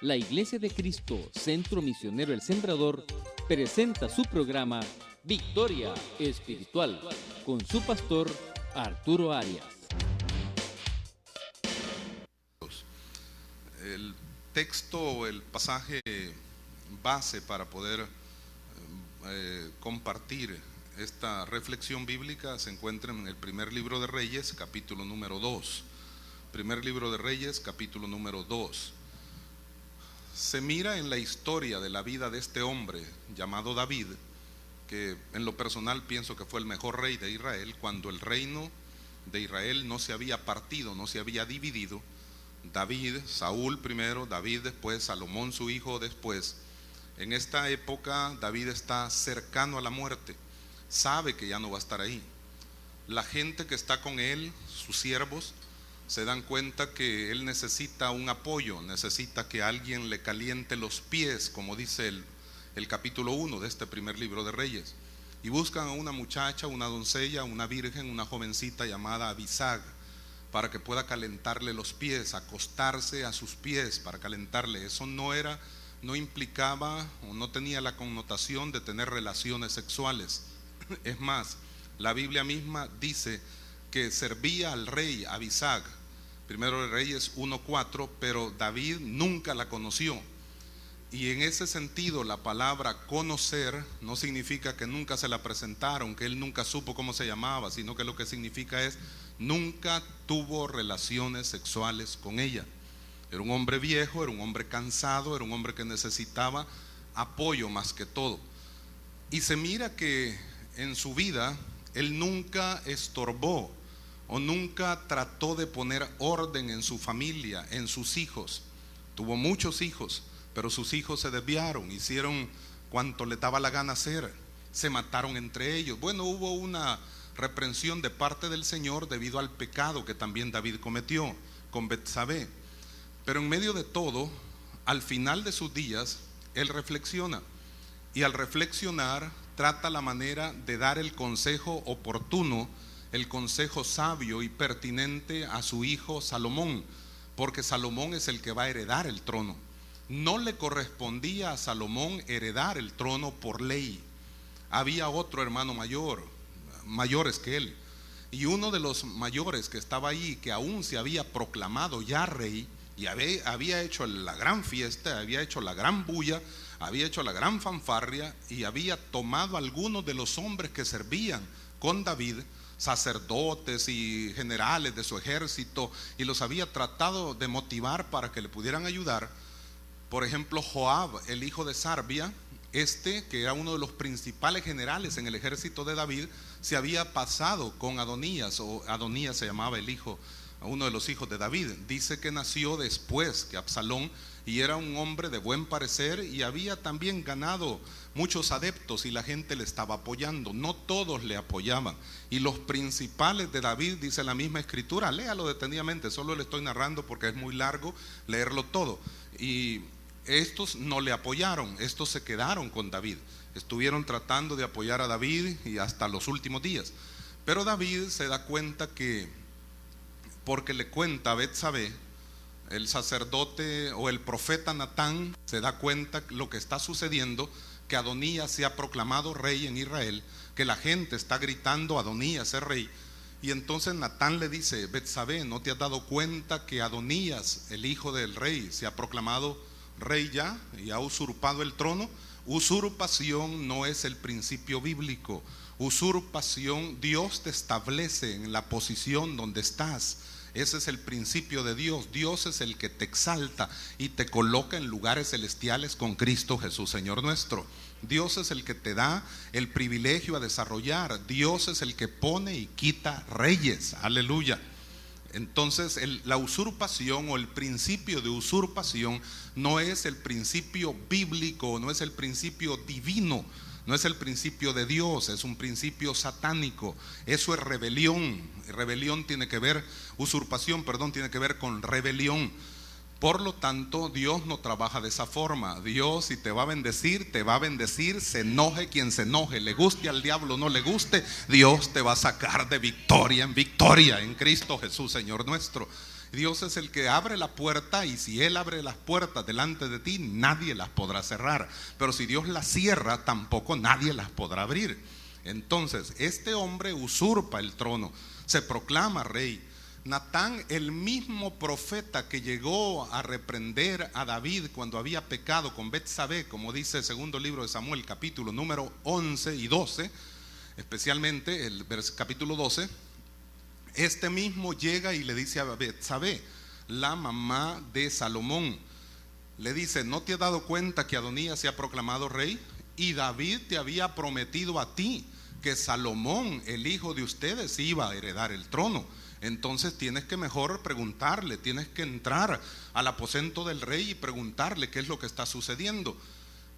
la Iglesia de Cristo, Centro Misionero El Sembrador, presenta su programa Victoria Espiritual, con su pastor Arturo Arias. El texto, el pasaje base para poder compartir esta reflexión bíblica se encuentra en el primer libro de Reyes, capítulo número 2. Primer libro de Reyes, capítulo número 2. Se mira en la historia de la vida de este hombre llamado David, que en lo personal pienso que fue el mejor rey de Israel, cuando el reino de Israel no se había partido, no se había dividido. David, Saúl primero, David después, Salomón su hijo después. En esta época David está cercano a la muerte, sabe que ya no va a estar ahí. La gente que está con él, sus siervos, se dan cuenta que él necesita un apoyo, necesita que alguien le caliente los pies, como dice el capítulo 1 de este primer libro de Reyes. Y buscan a una muchacha, una doncella, una virgen, una jovencita llamada Abisag, para que pueda calentarle los pies, acostarse a sus pies para calentarle. Eso no implicaba o no tenía la connotación de tener relaciones sexuales. Es más, la Biblia misma dice que servía al rey Abisag, primero de Reyes 1:4, pero David nunca la conoció. Y en ese sentido la palabra conocer no significa que nunca se la presentaron, que él nunca supo cómo se llamaba, sino que lo que significa es nunca tuvo relaciones sexuales con ella. Era un hombre viejo, era un hombre cansado, era un hombre que necesitaba apoyo más que todo. Y se mira que en su vida él nunca estorbó o nunca trató de poner orden en su familia, en sus hijos. Tuvo muchos hijos, pero sus hijos se desviaron, hicieron cuanto le daba la gana hacer, se mataron entre ellos. Bueno, hubo una reprensión de parte del Señor debido al pecado que también David cometió con Betsabé. Pero en medio de todo, al final de sus días, él reflexiona, y al reflexionar trata la manera de dar el consejo oportuno, el consejo sabio y pertinente a su hijo Salomón, porque Salomón es el que va a heredar el trono. No le correspondía a Salomón heredar el trono por ley. Había otro hermano mayores que él, y uno de los mayores que estaba ahí, que aún se había proclamado ya rey, y había hecho la gran fiesta, había hecho la gran bulla, había hecho la gran fanfarria, y había tomado a algunos de los hombres que servían con David, sacerdotes y generales de su ejército, y los había tratado de motivar para que le pudieran ayudar. Por ejemplo, Joab, el hijo de Sarbia, que era uno de los principales generales en el ejército de David, se había pasado con Adonías, o Adonías se llamaba el hijo, uno de los hijos de David. Dice que nació después que Absalón, y era un hombre de buen parecer, y había también ganado muchos adeptos, y la gente le estaba apoyando. No todos le apoyaban, y los principales de David, dice la misma escritura, léalo detenidamente, solo le estoy narrando porque es muy largo leerlo todo. Y estos no le apoyaron, estos se quedaron con David, estuvieron tratando de apoyar a David y hasta los últimos días. Pero David se da cuenta que, porque le cuenta a Betsabé, el sacerdote o el profeta Natán se da cuenta lo que está sucediendo, que Adonías se ha proclamado rey en Israel, que la gente está gritando Adonías es rey. Y entonces Natán le dice: Betsabé, ¿no te has dado cuenta que Adonías, el hijo del rey, se ha proclamado rey ya y ha usurpado el trono? Usurpación no es el principio bíblico. Usurpación, Dios te establece en la posición donde estás. Ese es el principio de Dios. Dios es el que te exalta y te coloca en lugares celestiales con Cristo Jesús, Señor nuestro. Dios es el que te da el privilegio a desarrollar. Dios es el que pone y quita reyes. Aleluya. Entonces la usurpación o el principio de usurpación no es el principio bíblico, no es el principio divino, no es el principio de Dios, es un principio satánico. Eso es rebelión. Usurpación tiene que ver con rebelión. Por lo tanto, Dios no trabaja de esa forma. Dios, si te va a bendecir, se enoje quien se enoje, le guste al diablo o no le guste, Dios te va a sacar de victoria en victoria en Cristo Jesús, Señor nuestro. Dios es el que abre la puerta, y si Él abre las puertas delante de ti, nadie las podrá cerrar. Pero si Dios las cierra, tampoco nadie las podrá abrir. Entonces, este hombre usurpa el trono, se proclama rey. Natán, el mismo profeta que llegó a reprender a David cuando había pecado con Betsabé, como dice el segundo libro de Samuel, capítulo número 11 y 12, especialmente el capítulo 12, este mismo llega y le dice a Betsabé, la mamá de Salomón, le dice: ¿no te has dado cuenta que Adonías se ha proclamado rey? Y David te había prometido a ti que Salomón, el hijo de ustedes, iba a heredar el trono. Entonces tienes que mejor preguntarle, tienes que entrar al aposento del rey y preguntarle qué es lo que está sucediendo.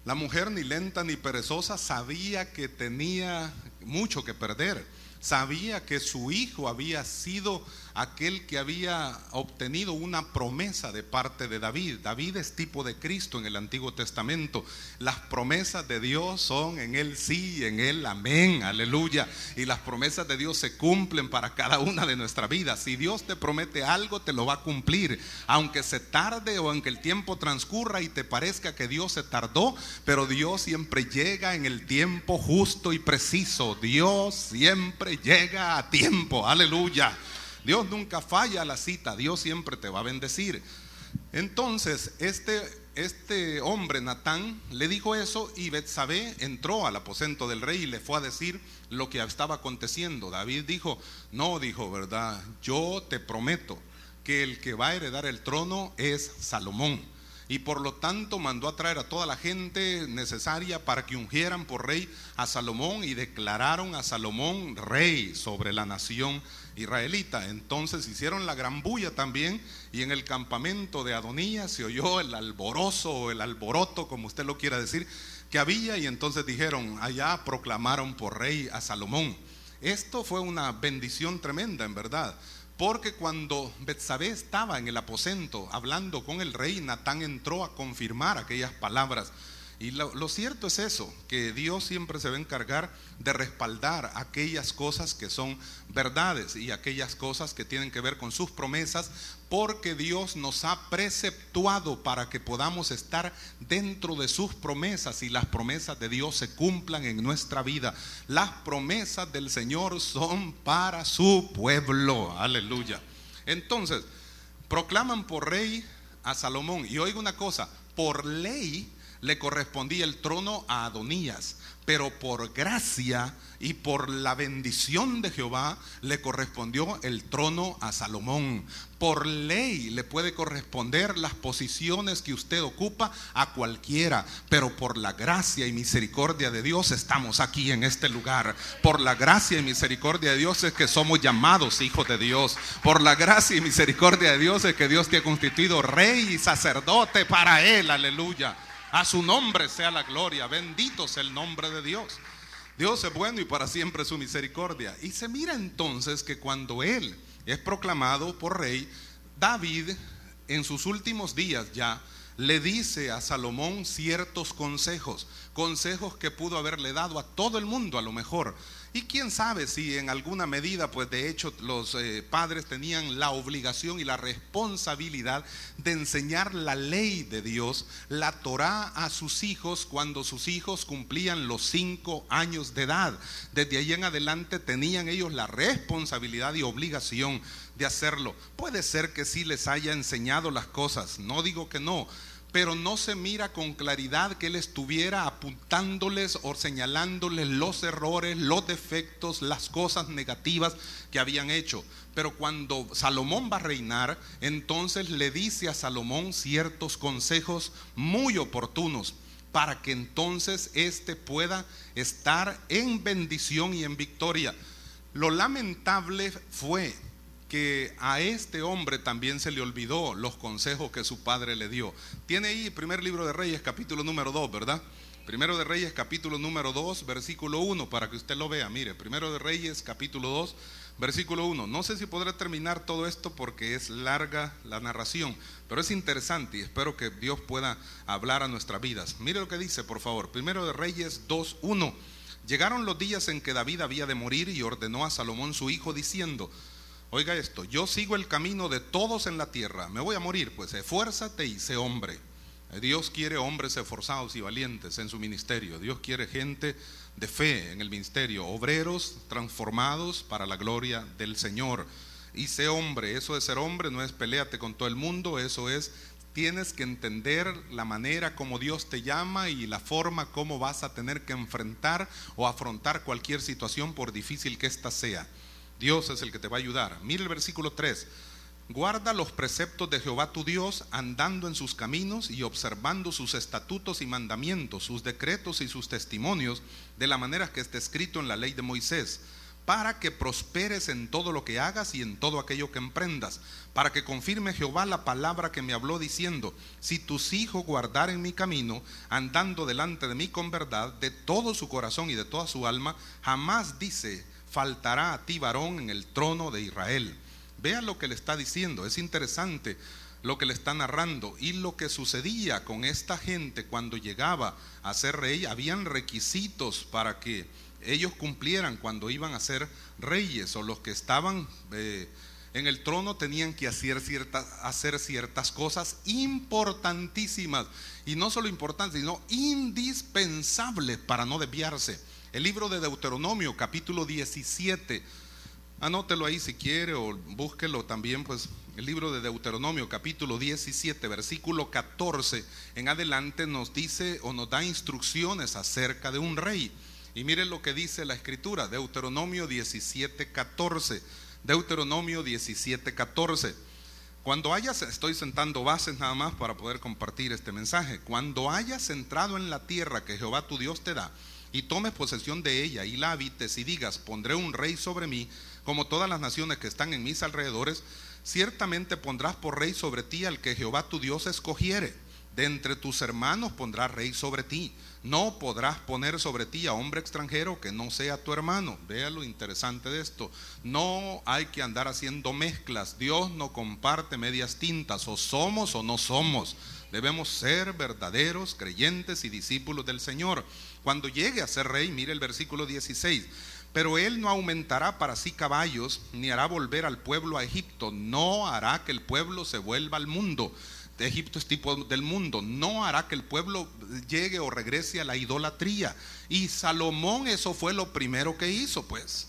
La mujer, ni lenta ni perezosa, sabía que tenía mucho que perder. Sabía que su hijo había sido aquel que había obtenido una promesa de parte de David. David es tipo de Cristo en el Antiguo Testamento. Las promesas de Dios son en Él sí y en Él amén, aleluya. Y las promesas de Dios se cumplen para cada una de nuestras vidas. Si Dios te promete algo, te lo va a cumplir, aunque se tarde o aunque el tiempo transcurra y te parezca que Dios se tardó. Pero Dios siempre llega en el tiempo justo y preciso. Dios siempre llega a tiempo, aleluya. Dios nunca falla a la cita, Dios siempre te va a bendecir. Entonces este hombre Natán le dijo eso, y Betsabé entró al aposento del rey y le fue a decir lo que estaba aconteciendo. David dijo: no, dijo, ¿verdad? Yo te prometo que el que va a heredar el trono es Salomón. Y por lo tanto mandó a traer a toda la gente necesaria para que ungieran por rey a Salomón, y declararon a Salomón rey sobre la nación israelita. Entonces hicieron la gran bulla también, y en el campamento de Adonías se oyó el alborozo o el alboroto, como usted lo quiera decir, que había, y entonces dijeron: allá proclamaron por rey a Salomón. Esto fue una bendición tremenda, en verdad. Porque cuando Betsabé estaba en el aposento hablando con el rey, Natán entró a confirmar aquellas palabras. Y lo cierto es eso, que Dios siempre se va a encargar de respaldar aquellas cosas que son verdades y aquellas cosas que tienen que ver con sus promesas, porque Dios nos ha preceptuado para que podamos estar dentro de sus promesas y las promesas de Dios se cumplan en nuestra vida. Las promesas del Señor son para su pueblo, aleluya. Entonces, proclaman por rey a Salomón, y oiga una cosa: por ley le correspondía el trono a Adonías, pero por gracia y por la bendición de Jehová le correspondió el trono a Salomón. Por ley le puede corresponder las posiciones que usted ocupa a cualquiera, pero por la gracia y misericordia de Dios estamos aquí en este lugar. Por la gracia y misericordia de Dios es que somos llamados hijos de Dios. Por la gracia y misericordia de Dios es que Dios te ha constituido rey y sacerdote para Él, aleluya. A su nombre sea la gloria, bendito sea el nombre de Dios. Dios es bueno y para siempre su misericordia. Y se mira entonces que cuando él es proclamado por rey, David en sus últimos días ya le dice a Salomón ciertos consejos que pudo haberle dado a todo el mundo a lo mejor. Y quién sabe si en alguna medida, pues de hecho los padres tenían la obligación y la responsabilidad de enseñar la ley de Dios, la Torá, a sus hijos cuando sus hijos cumplían los 5 años de edad. Desde ahí en adelante tenían ellos la responsabilidad y obligación de hacerlo. Puede ser que sí les haya enseñado las cosas, no digo que no, pero no se mira con claridad que él estuviera apuntándoles o señalándoles los errores, los defectos, las cosas negativas que habían hecho. Pero cuando Salomón va a reinar, entonces le dice a Salomón ciertos consejos muy oportunos para que entonces éste pueda estar en bendición y en victoria. Lo lamentable fue que a este hombre también se le olvidó los consejos que su padre le dio. Tiene ahí primer libro de Reyes, capítulo número 2, ¿verdad? Primero de Reyes, capítulo número 2, versículo 1, para que usted lo vea. Mire, primero de Reyes, capítulo 2, versículo 1. No sé si podré terminar todo esto porque es larga la narración, pero es interesante y espero que Dios pueda hablar a nuestras vidas. Mire lo que dice, por favor. Primero de Reyes 2, 1. Llegaron los días en que David había de morir y ordenó a Salomón su hijo diciendo: Oiga esto, yo sigo el camino de todos en la tierra, me voy a morir, pues esfuérzate y sé hombre. Dios quiere hombres esforzados y valientes en su ministerio. Dios quiere gente de fe en el ministerio, obreros transformados para la gloria del Señor. Y sé hombre, eso de ser hombre no es peleate con todo el mundo, eso es, tienes que entender la manera como Dios te llama y la forma como vas a tener que enfrentar o afrontar cualquier situación por difícil que ésta sea. Dios es el que te va a ayudar. Mira el versículo 3. Guarda los preceptos de Jehová tu Dios, andando en sus caminos y observando sus estatutos y mandamientos, sus decretos y sus testimonios, de la manera que está escrito en la ley de Moisés, para que prosperes en todo lo que hagas y en todo aquello que emprendas, para que confirme Jehová la palabra que me habló diciendo: si tus hijos guardaren mi camino, andando delante de mí con verdad, de todo su corazón y de toda su alma, jamás, dice, faltará a ti varón en el trono de Israel. Vea lo que le está diciendo, es interesante lo que le está narrando. Y lo que sucedía con esta gente cuando llegaba a ser rey, habían requisitos para que ellos cumplieran cuando iban a ser reyes, o los que estaban en el trono tenían que hacer ciertas cosas importantísimas, y no solo importantes, sino indispensables para no desviarse. El libro de Deuteronomio, capítulo 17, anótelo ahí si quiere, o búsquelo también, pues el libro de Deuteronomio, capítulo 17, versículo 14 en adelante, nos dice o nos da instrucciones acerca de un rey. Y miren lo que dice la escritura, Deuteronomio 17, 14. Deuteronomio 17, 14. Cuando hayas, estoy sentando bases nada más para poder compartir este mensaje. Cuando hayas entrado en la tierra que Jehová tu Dios te da, y tomes posesión de ella y la habites, y digas: pondré un rey sobre mí, como todas las naciones que están en mis alrededores, ciertamente pondrás por rey sobre ti al que Jehová tu Dios escogiere. De entre tus hermanos pondrá rey sobre ti. No podrás poner sobre ti a hombre extranjero que no sea tu hermano. Vea lo interesante de esto. No hay que andar haciendo mezclas. Dios no comparte medias tintas, o somos o no somos. Debemos ser verdaderos creyentes y discípulos del Señor. Cuando llegue a ser rey, mire el versículo 16. Pero él no aumentará para sí caballos, ni hará volver al pueblo a Egipto. No hará que el pueblo se vuelva al mundo. Egipto es tipo del mundo. No hará que el pueblo llegue o regrese a la idolatría. Y Salomón, eso fue lo primero que hizo, pues.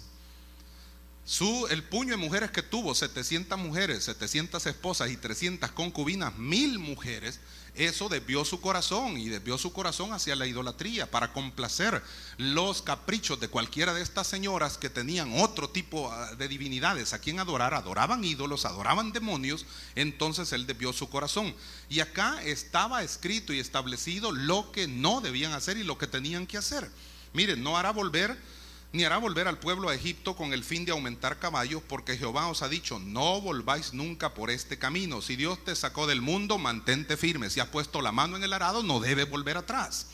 El puño de mujeres que tuvo, 700 mujeres, 700 esposas y 300 concubinas, 1000 mujeres, eso desvió su corazón, y desvió su corazón hacia la idolatría para complacer los caprichos de cualquiera de estas señoras que tenían otro tipo de divinidades a quien adorar. Adoraban ídolos, adoraban demonios. Entonces él desvió su corazón, y acá estaba escrito y establecido lo que no debían hacer y lo que tenían que hacer. Miren, no hará volver ni hará volver al pueblo a Egipto con el fin de aumentar caballos, porque Jehová os ha dicho: no volváis nunca por este camino. Si Dios te sacó del mundo, mantente firme. Si has puesto la mano en el arado, no debes volver atrás.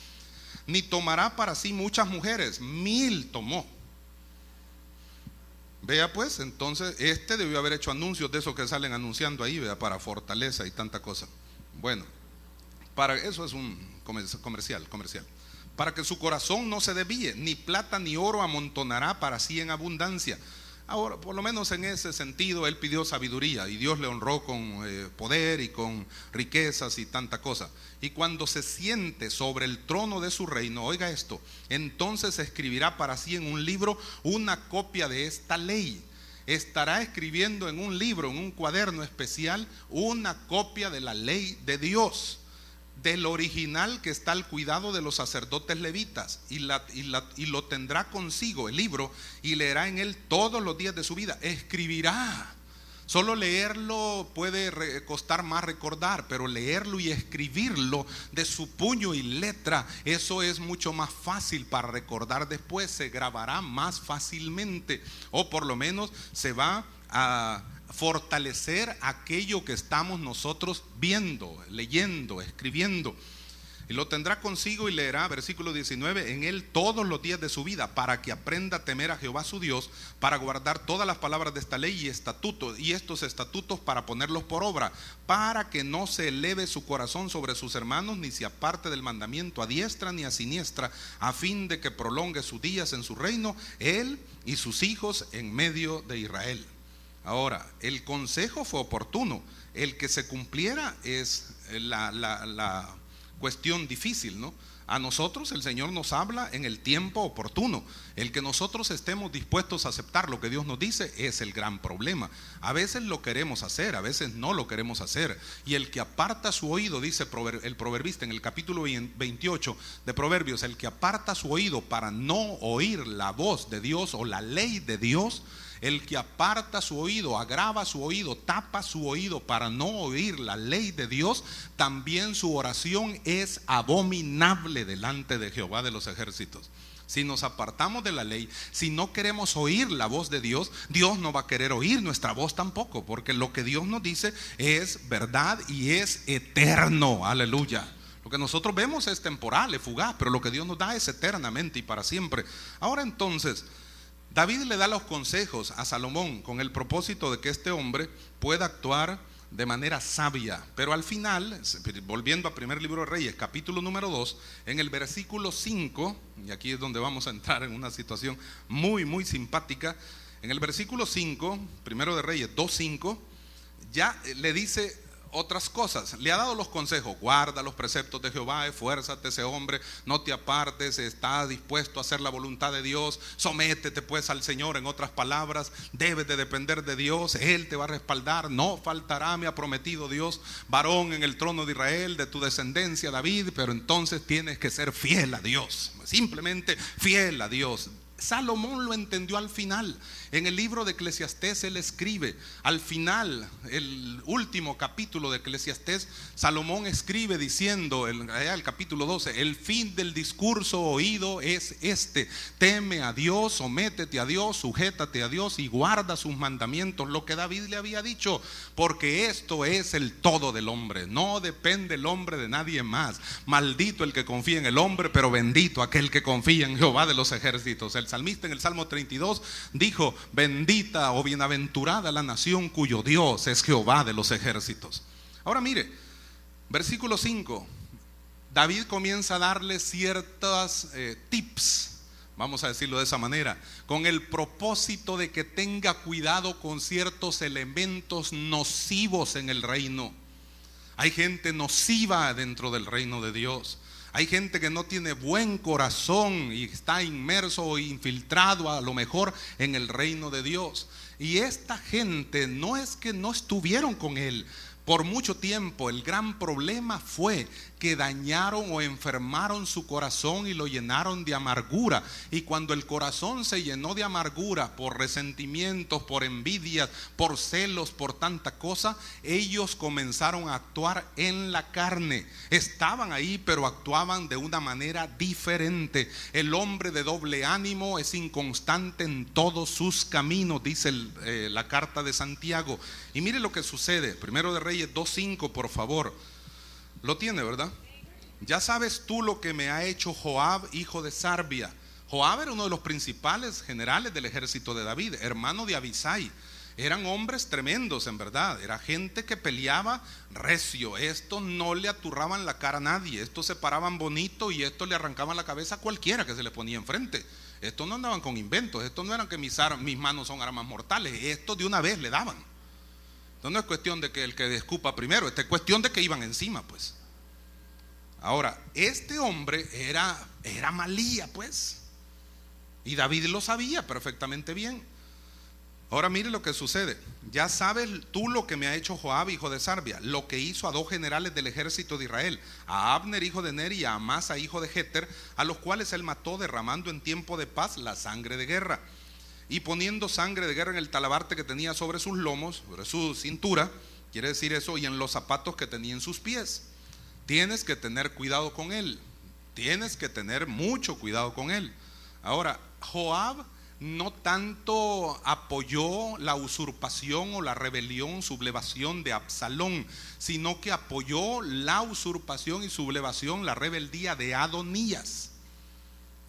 Ni tomará para sí muchas mujeres, 1000 tomó. Vea pues, entonces debió haber hecho anuncios de esos que salen anunciando ahí, ¿verdad? Para fortaleza y tanta cosa. Bueno, para eso es un comercial. Para que su corazón no se desvíe, ni plata ni oro amontonará para sí en abundancia. Ahora, por lo menos en ese sentido, él pidió sabiduría, y Dios le honró con poder y con riquezas y tanta cosa. Y cuando se siente sobre el trono de su reino, oiga esto, entonces escribirá para sí en un libro una copia de esta ley. Estará escribiendo en un libro, en un cuaderno especial, una copia de la ley de Dios, del original que está al cuidado de los sacerdotes levitas, y lo tendrá consigo el libro, y leerá en él todos los días de su vida. Escribirá. Solo leerlo puede costar más recordar, pero leerlo y escribirlo de su puño y letra, eso es mucho más fácil para recordar después. Se grabará más fácilmente, o por lo menos se va a fortalecer aquello que estamos nosotros viendo, leyendo, escribiendo. Y lo tendrá consigo y leerá, versículo 19, en él todos los días de su vida, para que aprenda a temer a Jehová su Dios, para guardar todas las palabras de esta ley y estatutos, y estos estatutos para ponerlos por obra, para que no se eleve su corazón sobre sus hermanos, ni se aparte del mandamiento a diestra ni a siniestra, a fin de que prolongue sus días en su reino, él y sus hijos en medio de Israel. Ahora, el consejo fue oportuno. El que se cumpliera es la cuestión difícil, ¿no? A nosotros el Señor nos habla en el tiempo oportuno. El que nosotros estemos dispuestos a aceptar lo que Dios nos dice es el gran problema. A veces lo queremos hacer, a veces no lo queremos hacer. Y el que aparta su oído, dice el proverbista en el capítulo 28 de Proverbios, el que aparta su oído para no oír la voz de Dios o la ley de Dios, el que aparta su oído, agrava su oído, tapa su oído para no oír la ley de Dios, también su oración es abominable delante de Jehová de los ejércitos. Si nos apartamos de la ley, si no queremos oír la voz de Dios, Dios no va a querer oír nuestra voz tampoco, porque lo que Dios nos dice es verdad y es eterno. Aleluya. Lo que nosotros vemos es temporal, es fugaz, pero lo que Dios nos da es eternamente y para siempre. Ahora entonces, David le da los consejos a Salomón con el propósito de que este hombre pueda actuar de manera sabia. Pero al final, volviendo a primer libro de Reyes, capítulo número 2, en el versículo 5, y aquí es donde vamos a entrar en una situación muy, muy simpática. En el versículo 5, primero de Reyes 2:5, ya le dice otras cosas. Le ha dado los consejos: guarda los preceptos de Jehová, esfuérzate, ese hombre, no te apartes, está dispuesto a hacer la voluntad de Dios, sométete pues al Señor. En otras palabras, debes de depender de Dios, Él te va a respaldar, no faltará, me ha prometido Dios, varón en el trono de Israel, de tu descendencia David, pero entonces tienes que ser fiel a Dios, simplemente fiel a Dios. Salomón lo entendió al final. En el libro de Eclesiastés él escribe, al final, el último capítulo de Eclesiastés, Salomón escribe diciendo, el capítulo 12, el fin del discurso oído es este: teme a Dios, sométete a Dios, sujétate a Dios y guarda sus mandamientos. Lo que David le había dicho, porque esto es el todo del hombre, no depende el hombre de nadie más. Maldito el que confía en el hombre, pero bendito aquel que confía en Jehová de los ejércitos. El salmista en el Salmo 32 dijo: bendita o bienaventurada la nación cuyo Dios es Jehová de los ejércitos. Ahora mire, versículo 5, David comienza a darle ciertas tips, vamos a decirlo de esa manera, con el propósito de que tenga cuidado con ciertos elementos nocivos en el reino. Hay gente nociva dentro del reino de Dios. Hay gente que no tiene buen corazón y está inmerso o infiltrado a lo mejor en el reino de Dios. Y esta gente no es que no estuvieron con él por mucho tiempo. El gran problema fue que dañaron o enfermaron su corazón y lo llenaron de amargura. Y cuando el corazón se llenó de amargura por resentimientos, por envidias, por celos, por tanta cosa, ellos comenzaron a actuar en la carne. Estaban ahí, pero actuaban de una manera diferente. El hombre de doble ánimo es inconstante en todos sus caminos, dice la carta de Santiago. Y mire lo que sucede, primero de Reyes 2:5, por favor. Lo tiene, ¿verdad? Ya sabes tú lo que me ha hecho Joab, hijo de Sarbia. Joab era uno de los principales generales del ejército de David, hermano de Abisai. Eran hombres tremendos, en verdad. Era gente que peleaba recio. Estos no le aturraban la cara a nadie. Estos se paraban bonito y estos le arrancaban la cabeza a cualquiera que se le ponía enfrente. Estos no andaban con inventos. Estos no eran que mis manos son armas mortales. Estos de una vez le daban. Entonces no es cuestión de que el que escupa primero, es cuestión de que iban encima, pues. Ahora, este hombre era malía, pues. Y David lo sabía perfectamente bien. Ahora mire lo que sucede. Ya sabes tú lo que me ha hecho Joab, hijo de Sarbia, lo que hizo a dos generales del ejército de Israel, a Abner, hijo de Ner, y a Amasa, hijo de Jeter, a los cuales él mató, derramando en tiempo de paz la sangre de guerra. Y poniendo sangre de guerra en el talabarte que tenía sobre sus lomos, sobre su cintura, quiere decir eso, y en los zapatos que tenía en sus pies. Tienes que tener cuidado con él. Tienes que tener mucho cuidado con él. Ahora, Joab no tanto apoyó la usurpación o la rebelión, sublevación de Absalón, sino que apoyó la usurpación y sublevación, la rebeldía de Adonías.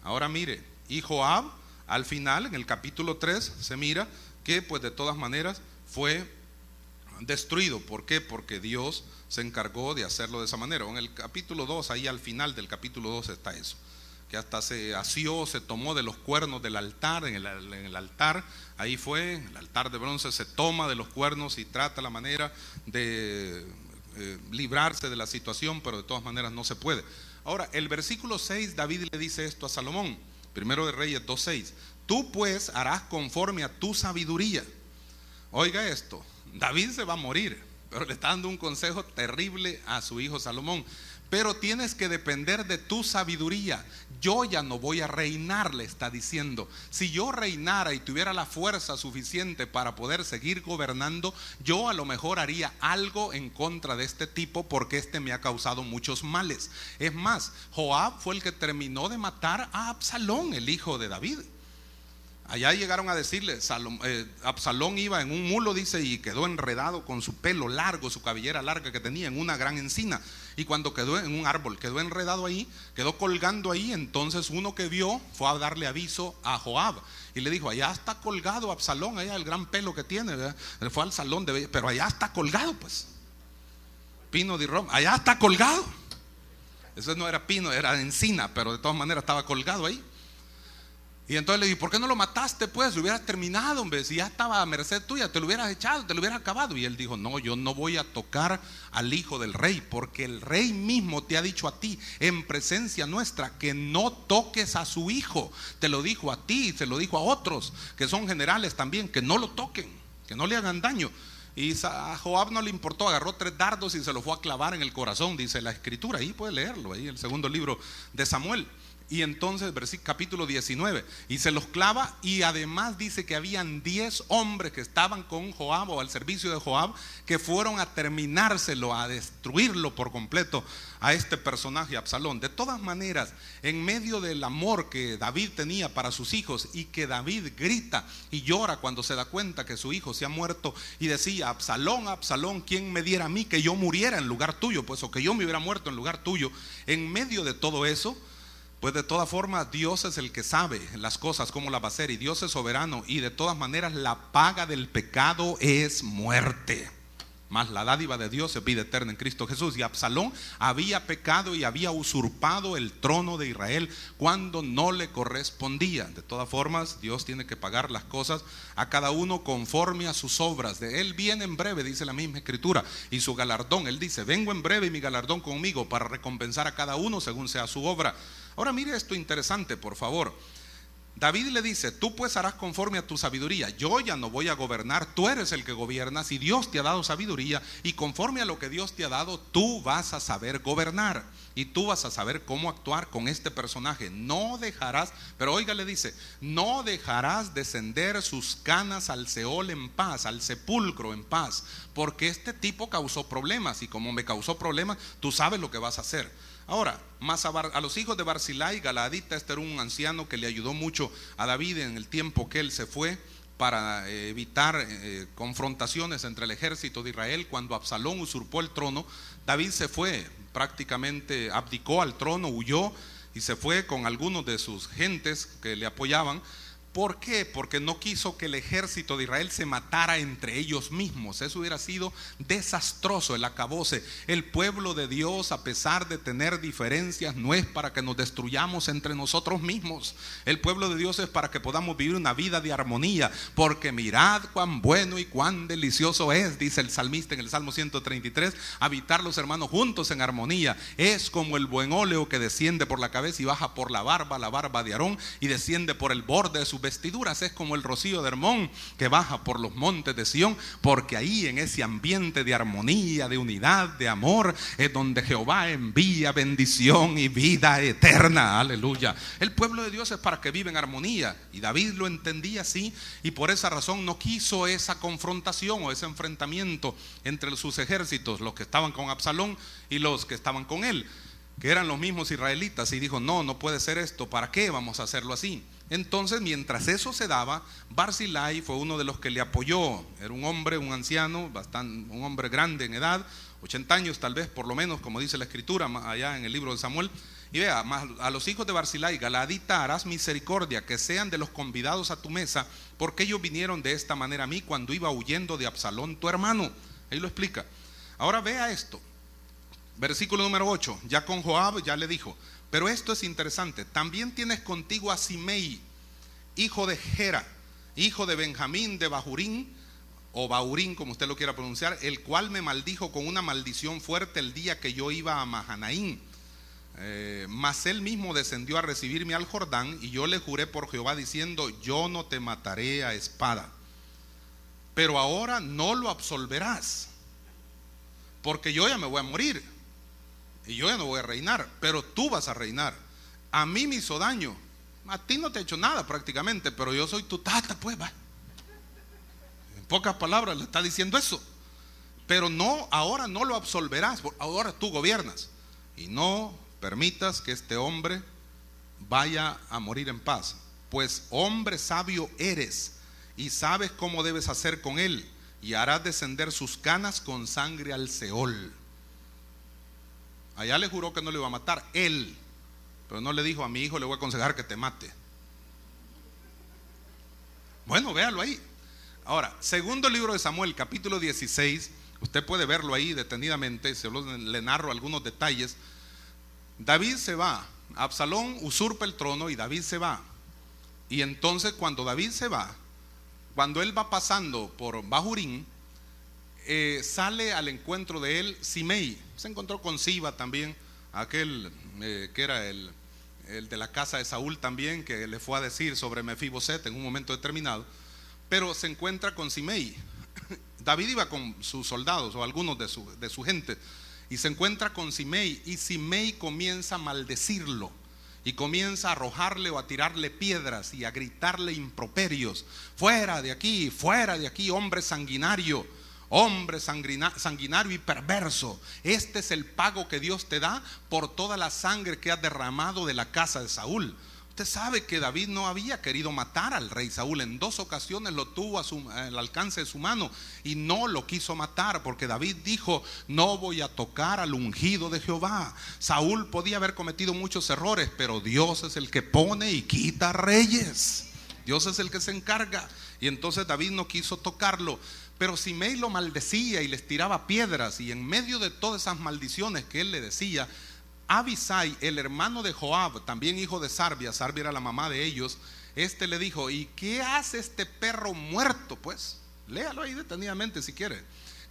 Ahora mire, y Joab al final, en el capítulo 3, se mira que pues de todas maneras fue destruido. ¿Por qué? Porque Dios se encargó de hacerlo de esa manera. En el capítulo 2, ahí al final del capítulo 2 está eso, que que hasta se asió, se tomó de los cuernos del altar, en el altar, ahí fue, el altar de bronce se toma de los cuernos y trata la manera de librarse de la situación, pero de todas maneras no se puede. Ahora, el versículo 6, David le dice esto a Salomón, Primero de Reyes 2:6, tú pues harás conforme a tu sabiduría. Oiga esto, David se va a morir, pero le está dando un consejo terrible a su hijo Salomón. Pero tienes que depender de tu sabiduría. Yo ya no voy a reinar, le está diciendo. Si yo reinara y tuviera la fuerza suficiente para poder seguir gobernando, yo a lo mejor haría algo en contra de este tipo, porque este me ha causado muchos males. Es más, Joab fue el que terminó de matar a Absalón, el hijo de David. Allá llegaron a decirle, Absalón iba en un mulo, dice, y quedó enredado con su pelo largo, su cabellera larga que tenía en una gran encina. Y cuando quedó en un árbol, quedó enredado ahí, quedó colgando ahí. Entonces uno que vio fue a darle aviso a Joab y le dijo, allá está colgado Absalón, allá el gran pelo que tiene, ¿verdad? Fue al salón de belleza, pero allá está colgado, pues. Pino de Roma, allá está colgado. Eso no era pino, era encina, pero de todas maneras estaba colgado ahí. Y entonces le dije, ¿por qué no lo mataste pues? Lo hubieras terminado, hombre, si ya estaba a merced tuya, te lo hubieras echado, te lo hubieras acabado. Y él dijo, no, yo no voy a tocar al hijo del rey, porque el rey mismo te ha dicho a ti, en presencia nuestra, que no toques a su hijo. Te lo dijo a ti, se lo dijo a otros, que son generales también, que no lo toquen, que no le hagan daño. Y a Joab no le importó, agarró 3 dardos y se los fue a clavar en el corazón, dice la escritura, ahí puede leerlo, ahí el segundo libro de Samuel. Y entonces, capítulo 19, y se los clava, y además dice que habían 10 hombres que estaban con Joab o al servicio de Joab, que fueron a terminárselo, a destruirlo por completo a este personaje Absalón. De todas maneras, en medio del amor que David tenía para sus hijos, y que David grita y llora cuando se da cuenta que su hijo se ha muerto, y decía, Absalón, Absalón, ¿quién me diera a mí que yo muriera en lugar tuyo? Pues, o que yo me hubiera muerto en lugar tuyo. En medio de todo eso, pues de todas formas Dios es el que sabe las cosas cómo las va a hacer, y Dios es soberano, y de todas maneras la paga del pecado es muerte, mas la dádiva de Dios es vida eterna en Cristo Jesús. Y Absalón había pecado y había usurpado el trono de Israel cuando no le correspondía. De todas formas, Dios tiene que pagar las cosas a cada uno conforme a sus obras. De él viene en breve, dice la misma escritura, y su galardón, él dice, vengo en breve y mi galardón conmigo, para recompensar a cada uno según sea su obra. Ahora mire esto interesante, por favor. David le dice, tú pues harás conforme a tu sabiduría. Yo ya no voy a gobernar, tú eres el que gobiernas, y Dios te ha dado sabiduría, y conforme a lo que Dios te ha dado, tú vas a saber gobernar, y tú vas a saber cómo actuar con este personaje. No dejarás, pero oiga, le dice, no dejarás descender sus canas al Seol en paz, al sepulcro en paz, porque este tipo causó problemas, y como me causó problemas, tú sabes lo que vas a hacer. Ahora, más a los hijos de Barzillai, Galaadita, este era un anciano que le ayudó mucho a David en el tiempo que él se fue para evitar confrontaciones entre el ejército de Israel. Cuando Absalón usurpó el trono, David se fue, prácticamente abdicó al trono, huyó y se fue con algunos de sus gentes que le apoyaban. ¿Por qué? Porque no quiso que el ejército de Israel se matara entre ellos mismos. Eso hubiera sido desastroso, el acabose. El pueblo de Dios, a pesar de tener diferencias, no es para que nos destruyamos entre nosotros mismos. El pueblo de Dios es para que podamos vivir una vida de armonía. Porque mirad cuán bueno y cuán delicioso es, dice el salmista en el Salmo 133, habitar los hermanos juntos en armonía. Es como el buen óleo que desciende por la cabeza y baja por la barba de Aarón, y desciende por el borde de su vestiduras. Es como el rocío de Hermón que baja por los montes de Sión, porque ahí en ese ambiente de armonía, de unidad, de amor, es donde Jehová envía bendición y vida eterna. Aleluya. El pueblo de Dios es para que viva en armonía, y David lo entendía así, y por esa razón no quiso esa confrontación o ese enfrentamiento entre sus ejércitos, los que estaban con Absalón y los que estaban con él, que eran los mismos israelitas, y dijo, no puede ser esto, ¿para qué vamos a hacerlo así? Entonces, mientras eso se daba, Barzillai fue uno de los que le apoyó. Era un hombre, un anciano, un hombre grande en edad, 80 años tal vez, por lo menos, como dice la escritura allá en el libro de Samuel. Y vea, a los hijos de Barzillai, Galaadita, harás misericordia, que sean de los convidados a tu mesa, porque ellos vinieron de esta manera a mí cuando iba huyendo de Absalón tu hermano. Ahí lo explica. Ahora vea esto. Versículo número 8. Ya con Joab ya le dijo, pero esto es interesante, también tienes contigo a Simei, hijo de Gera, hijo de Benjamín de Bahurín, o Baurín como usted lo quiera pronunciar, el cual me maldijo con una maldición fuerte el día que yo iba a Mahanaín. Mas él mismo descendió a recibirme al Jordán, y yo le juré por Jehová diciendo, yo no te mataré a espada, pero ahora no lo absolverás, porque yo ya me voy a morir y yo ya no voy a reinar, pero tú vas a reinar. A mí me hizo daño, a ti no te ha hecho nada prácticamente, pero yo soy tu tata, pues va. En pocas palabras le está diciendo eso. Pero no, ahora no lo absolverás, ahora tú gobiernas, y no permitas que este hombre vaya a morir en paz, pues hombre sabio eres y sabes cómo debes hacer con él, y harás descender sus canas con sangre al Seol. Allá le juró que no le iba a matar él, pero no le dijo, a mi hijo le voy a aconsejar que te mate. Bueno, véalo ahí. Ahora, segundo libro de Samuel, capítulo 16, usted puede verlo ahí detenidamente, le narro algunos detalles. David se va, Absalón usurpa el trono y David se va. Y entonces cuando David se va, cuando él va pasando por Bahurín, sale al encuentro de él Simei. Se encontró con Siba también, aquel que era el de la casa de Saúl también, que le fue a decir sobre Mefiboset en un momento determinado. Pero se encuentra con Simei. David iba con sus soldados o algunos de su gente, y se encuentra con Simei, y Simei comienza a maldecirlo y comienza a arrojarle o a tirarle piedras y a gritarle improperios. Fuera de aquí, hombre sanguinario y perverso. Este es el pago que Dios te da por toda la sangre que has derramado de la casa de Saúl. Usted sabe que David no había querido matar al rey Saúl. En 2 ocasiones lo tuvo al alcance de su mano y no lo quiso matar, porque David dijo, no voy a tocar al ungido de Jehová. Saúl podía haber cometido muchos errores, pero Dios es el que pone y quita reyes. Dios es el que se encarga. Y entonces David no quiso tocarlo. Pero Simei lo maldecía y les tiraba piedras, y en medio de todas esas maldiciones que él le decía, Abisai, el hermano de Joab, también hijo de Sarbia era la mamá de ellos, le dijo, ¿y qué hace este perro muerto? Pues, léalo ahí detenidamente si quiere.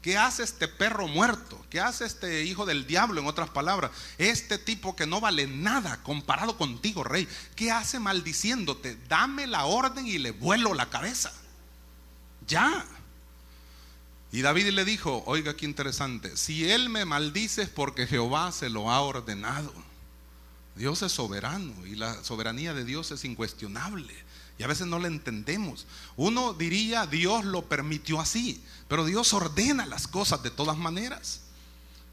¿Qué hace este perro muerto? ¿Qué hace este hijo del diablo? En otras palabras, este tipo que no vale nada comparado contigo, rey. ¿Qué hace maldiciéndote? Dame la orden y le vuelo la cabeza. Ya. Y David le dijo, oiga qué interesante, si él me maldice es porque Jehová se lo ha ordenado. Dios es soberano y la soberanía de Dios es incuestionable, y a veces no la entendemos. Uno diría, Dios lo permitió así, pero Dios ordena las cosas de todas maneras.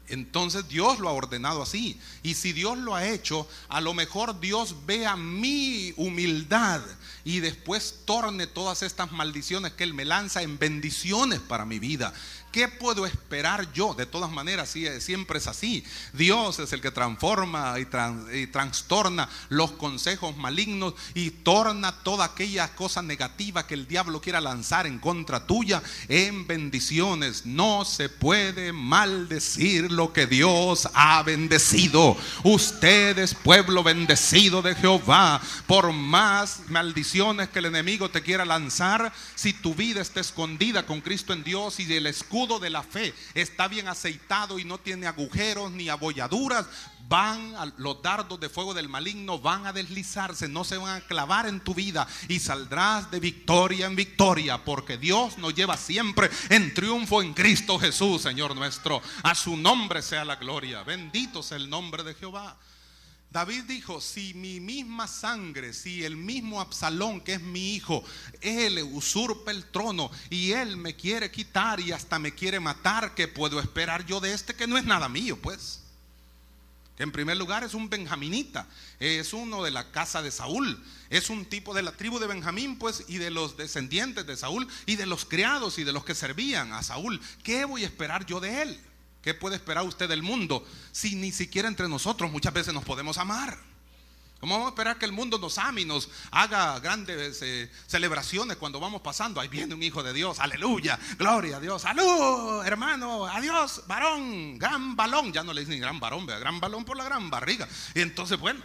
Entonces Dios lo ha ordenado así, y si Dios lo ha hecho, a lo mejor Dios vea mi humildad y después torne todas estas maldiciones que Él me lanza en bendiciones para mi vida. ¿Qué puedo esperar yo? De todas maneras, siempre es así. Dios es el que transforma y trastorna los consejos malignos y torna toda aquella cosa negativa que el diablo quiera lanzar en contra tuya en bendiciones. No se puede maldecir lo que Dios ha bendecido. Usted es pueblo bendecido de Jehová. Por más maldiciones que el enemigo te quiera lanzar, si tu vida está escondida con Cristo en Dios y el escudo de la fe está bien aceitado y no tiene agujeros ni abolladuras, los dardos de fuego del maligno van a deslizarse, no se van a clavar en tu vida, y saldrás de victoria en victoria, porque Dios nos lleva siempre en triunfo en Cristo Jesús, Señor nuestro. A su nombre sea la gloria. Bendito sea el nombre de Jehová. David dijo, si mi misma sangre, si el mismo Absalón, que es mi hijo, él usurpa el trono y él me quiere quitar y hasta me quiere matar, ¿qué puedo esperar yo de que no es nada mío? Pues, que en primer lugar es un benjaminita, es uno de la casa de Saúl, es un tipo de la tribu de Benjamín, pues, y de los descendientes de Saúl y de los criados y de los que servían a Saúl. ¿Qué voy a esperar yo de él? ¿Qué puede esperar usted del mundo si ni siquiera entre nosotros muchas veces nos podemos amar? ¿Cómo vamos a esperar que el mundo nos ame y nos haga grandes celebraciones cuando vamos pasando? Ahí viene un hijo de Dios, aleluya, gloria a Dios, salud, hermano, adiós, varón, gran balón. Ya no le dicen gran varón, vea, gran balón por la gran barriga. Y entonces, bueno,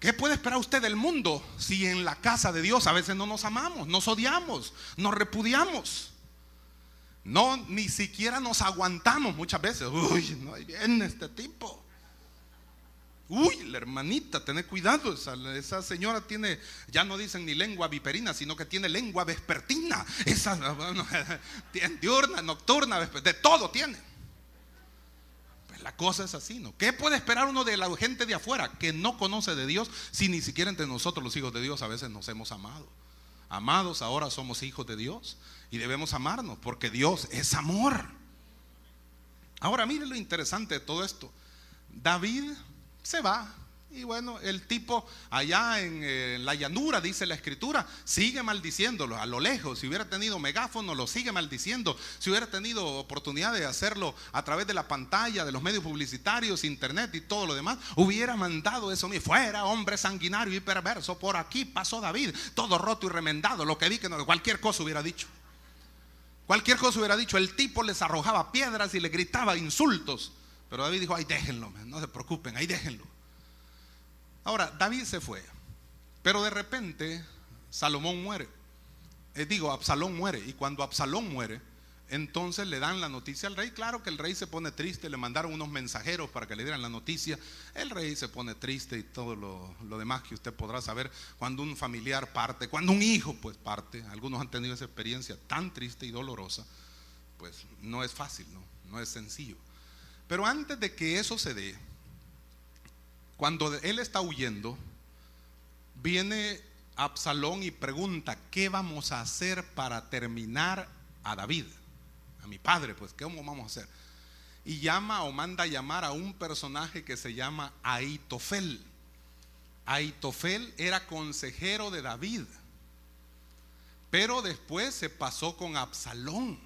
¿qué puede esperar usted del mundo si en la casa de Dios a veces no nos amamos, nos odiamos, nos repudiamos? No, ni siquiera nos aguantamos muchas veces. Uy, no, ahí viene este tipo. Uy, la hermanita, tened cuidado, esa señora tiene, ya no dicen ni lengua viperina, sino que tiene lengua vespertina. Esa, bueno, diurna, nocturna, de todo tiene. Pues la cosa es así, ¿no? ¿Qué puede esperar uno de la gente de afuera que no conoce de Dios, si ni siquiera entre nosotros los hijos de Dios a veces nos hemos amado? Amados, ahora somos hijos de Dios y debemos amarnos porque Dios es amor. Ahora mire lo interesante de todo esto. David se va y bueno, el tipo allá en la llanura, dice la escritura, sigue maldiciéndolo a lo lejos. Si hubiera tenido megáfono, lo sigue maldiciendo. Si hubiera tenido oportunidad de hacerlo a través de la pantalla, de los medios publicitarios, internet y todo lo demás, hubiera mandado eso mismo: fuera hombre sanguinario y perverso, por aquí pasó David, todo roto y remendado. Lo que vi que no, cualquier cosa hubiera dicho. Cualquier cosa hubiera dicho. El tipo les arrojaba piedras y le gritaba insultos. Pero David dijo: ay, déjenlo, no se preocupen, ahí déjenlo. Ahora, David se fue, pero de repente Absalón muere. Y cuando Absalón muere, entonces le dan la noticia al rey. Claro que el rey se pone triste, le mandaron unos mensajeros para que le dieran la noticia. El rey se pone triste y todo lo demás que usted podrá saber cuando un familiar parte, cuando un hijo pues parte. Algunos han tenido esa experiencia tan triste y dolorosa. Pues no es fácil, no es sencillo. Pero antes de que eso se dé, cuando él está huyendo, viene Absalón y pregunta: ¿qué vamos a hacer para terminar a David? A mi padre, pues, ¿cómo vamos a hacer? Y llama o manda a llamar a un personaje que se llama Ahitofel. Ahitofel era consejero de David, pero después se pasó con Absalón.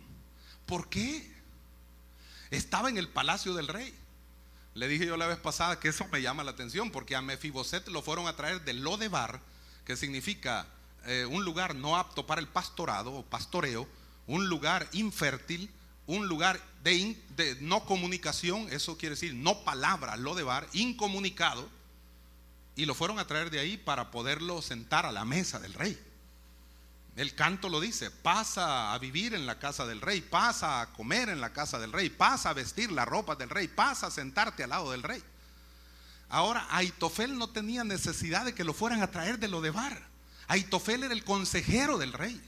¿Por qué? Estaba en el palacio del rey. Le dije yo la vez pasada que eso me llama la atención, porque a Mefiboset lo fueron a traer de Lodebar, que significa un lugar no apto para el pastorado o pastoreo, un lugar infértil, un lugar de no comunicación, eso quiere decir no palabra, Lodebar, incomunicado, y lo fueron a traer de ahí para poderlo sentar a la mesa del rey. El canto lo dice: pasa a vivir en la casa del rey, pasa a comer en la casa del rey, pasa a vestir la ropa del rey, pasa a sentarte al lado del rey. Ahora, Ahitofel no tenía necesidad de que lo fueran a traer de Lodebar. Ahitofel era el consejero del rey.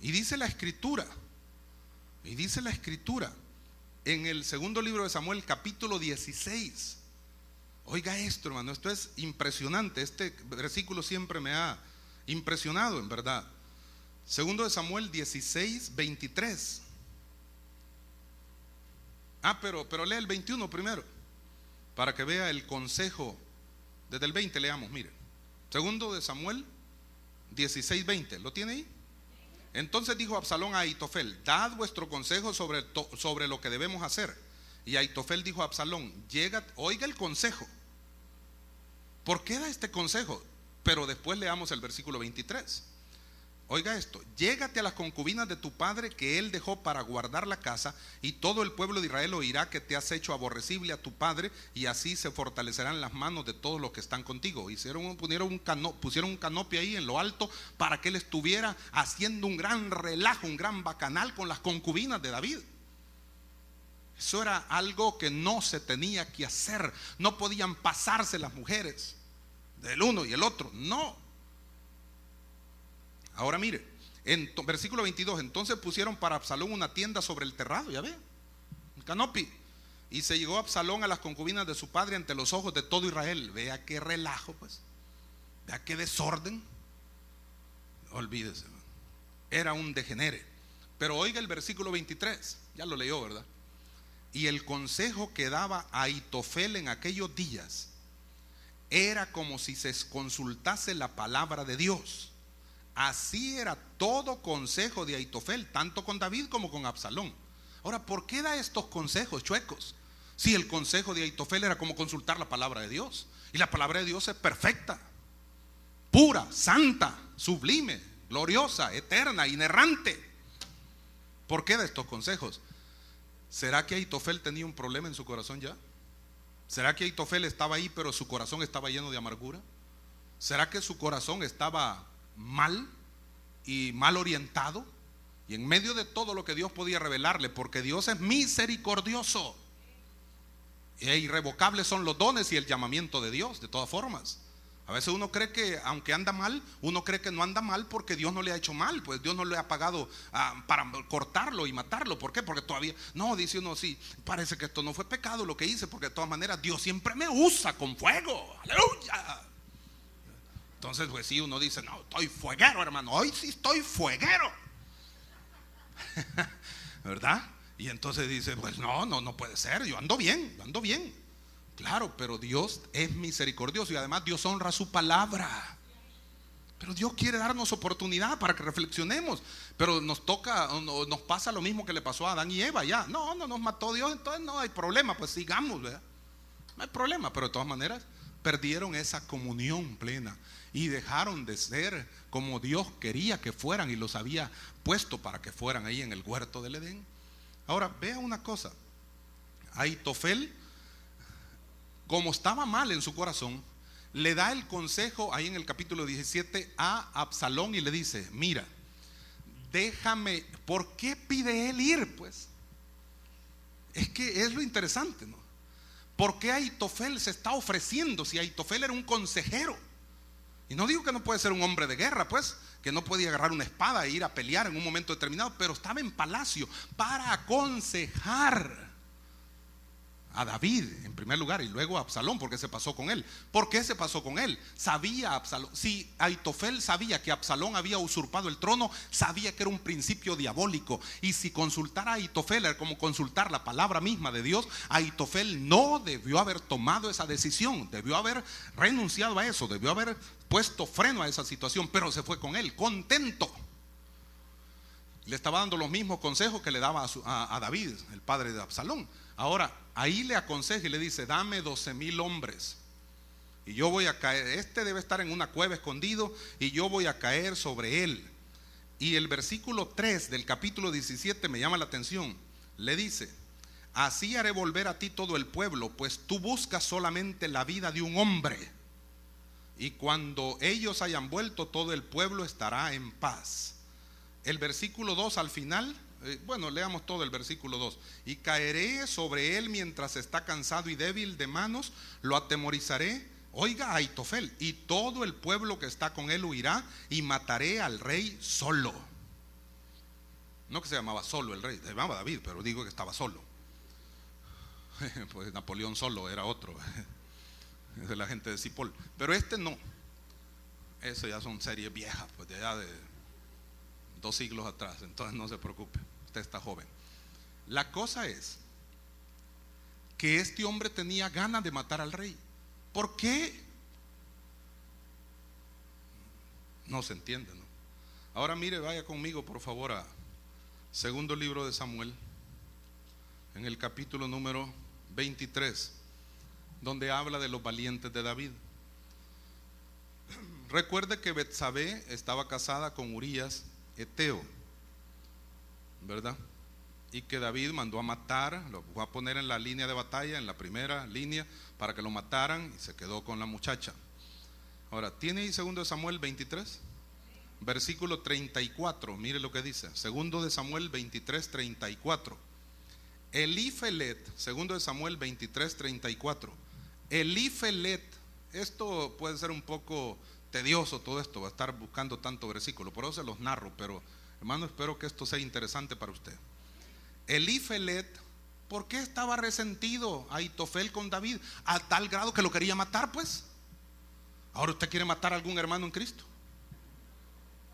Y dice la escritura en el segundo libro de Samuel, capítulo 16. Oiga esto, hermano, esto es impresionante. Este versículo siempre me ha impresionado, en verdad. Segundo de Samuel 16, 23. Pero lea el 21 primero, para que vea el consejo. Desde el 20 leamos, mire. Segundo de Samuel 16, 20. ¿Lo tiene ahí? Entonces dijo Absalón a Ahitofel: dad vuestro consejo sobre lo que debemos hacer. Y Ahitofel dijo a Absalón: oiga el consejo. ¿Por qué da este consejo? Pero después leamos el versículo 23. Oiga esto: llégate a las concubinas de tu padre que él dejó para guardar la casa, y todo el pueblo de Israel oirá que te has hecho aborrecible a tu padre, y así se fortalecerán las manos de todos los que están contigo. Pusieron un canopio ahí en lo alto para que él estuviera haciendo un gran relajo, un gran bacanal con las concubinas de David. Eso era algo que no se tenía que hacer. No podían pasarse las mujeres del uno y el otro, no. Ahora mire, en versículo 22, entonces pusieron para Absalón una tienda sobre el terrado, ya ve, un canopy. Y se llegó Absalón a las concubinas de su padre ante los ojos de todo Israel. Vea qué relajo, pues, vea qué desorden. Olvídese, era un degenere. Pero oiga el versículo 23, ya lo leyó, ¿verdad? Y el consejo que daba Ahitofel en aquellos días era como si se consultase la palabra de Dios. Así era todo consejo de Ahitofel, tanto con David como con Absalón. Ahora, ¿por qué da estos consejos chuecos? Si el consejo de Ahitofel era como consultar la palabra de Dios. Y la palabra de Dios es perfecta, pura, santa, sublime, gloriosa, eterna, inerrante. ¿Por qué de estos consejos? ¿Será que Ahitofel tenía un problema en su corazón ya? ¿Será que Ahitofel estaba ahí pero su corazón estaba lleno de amargura? ¿Será que su corazón estaba mal y mal orientado? Y en medio de todo lo que Dios podía revelarle, porque Dios es misericordioso e irrevocables son los dones y el llamamiento de Dios, de todas formas. A veces uno cree que aunque anda mal, uno cree que no anda mal porque Dios no le ha hecho mal, pues Dios no le ha pagado para cortarlo y matarlo. ¿Por qué? Porque todavía, no, dice uno, sí, parece que esto no fue pecado lo que hice, porque de todas maneras Dios siempre me usa con fuego. Aleluya. Entonces pues sí, uno dice, no, estoy fueguero, hermano, hoy sí estoy fueguero. ¿Verdad? Y entonces dice, pues no puede ser, yo ando bien. Claro, pero Dios es misericordioso y además Dios honra su palabra. Pero Dios quiere darnos oportunidad para que reflexionemos. Pero nos pasa lo mismo que le pasó a Adán y Eva. Ya, no nos mató Dios, entonces no hay problema, pues sigamos, ¿verdad? No hay problema, pero de todas maneras perdieron esa comunión plena y dejaron de ser como Dios quería que fueran y los había puesto para que fueran ahí en el huerto del Edén. Ahora, vea una cosa. Ahitofel, como estaba mal en su corazón, le da el consejo ahí en el capítulo 17 a Absalón y le dice, mira, déjame. ¿Por qué pide él ir? Pues es que es lo interesante, ¿no? ¿Por qué Ahitofel se está ofreciendo si Ahitofel era un consejero? Y no digo que no puede ser un hombre de guerra, pues, que no podía agarrar una espada e ir a pelear en un momento determinado, pero estaba en palacio para aconsejar a David en primer lugar y luego a Absalón, porque se pasó con él. ¿Por qué se pasó con él? Sabía Absalón, si Ahitofel sabía que Absalón había usurpado el trono, sabía que era un principio diabólico, y si consultar a Ahitofel era como consultar la palabra misma de Dios. Ahitofel no debió haber tomado esa decisión, debió haber renunciado a eso, debió haber puesto freno a esa situación, pero se fue con él, contento. Le estaba dando los mismos consejos que le daba a David, el padre de Absalón. Ahora, ahí le aconseja y le dice, dame 12,000 hombres y yo voy a caer, este debe estar en una cueva escondido y yo voy a caer sobre él. Y el versículo 3 del capítulo 17 me llama la atención. Le dice, así haré volver a ti todo el pueblo, pues tú buscas solamente la vida de un hombre, y cuando ellos hayan vuelto, todo el pueblo estará en paz. El versículo 2 al final, bueno, leamos todo el versículo 2. Y caeré sobre él mientras está cansado y débil de manos, lo atemorizaré. Oiga, Ahitofel, y todo el pueblo que está con él huirá, y mataré al rey solo. No que se llamaba solo el rey, se llamaba David, pero digo que estaba solo. Pues Napoleón solo era otro, es de la gente de Cipol. Pero este no. Eso ya son series viejas, pues de allá de 2 siglos atrás. Entonces no se preocupe, usted está joven. La cosa es que este hombre tenía ganas de matar al rey. ¿Por qué? No se entiende, ¿no? Ahora mire, vaya conmigo por favor a segundo libro de Samuel, en el capítulo número 23, donde habla de los valientes de David. Recuerde que Betsabé estaba casada con Urías Eteo, ¿verdad? Y que David mandó a matar, lo fue a poner en la línea de batalla, en la primera línea, para que lo mataran, y se quedó con la muchacha. Ahora, ¿tiene ahí segundo de Samuel 23? Versículo 34, mire lo que dice. Segundo de Samuel 23, 34. Elifelet, segundo de Samuel 23, 34. Elifelet, esto puede ser un poco tedioso, todo esto, va a estar buscando tanto versículo, por eso se los narro, pero hermano, espero que esto sea interesante para usted. Elifelet, ¿por qué estaba resentido Ahitofel con David? A tal grado que lo quería matar, pues. Ahora usted quiere matar a algún hermano en Cristo.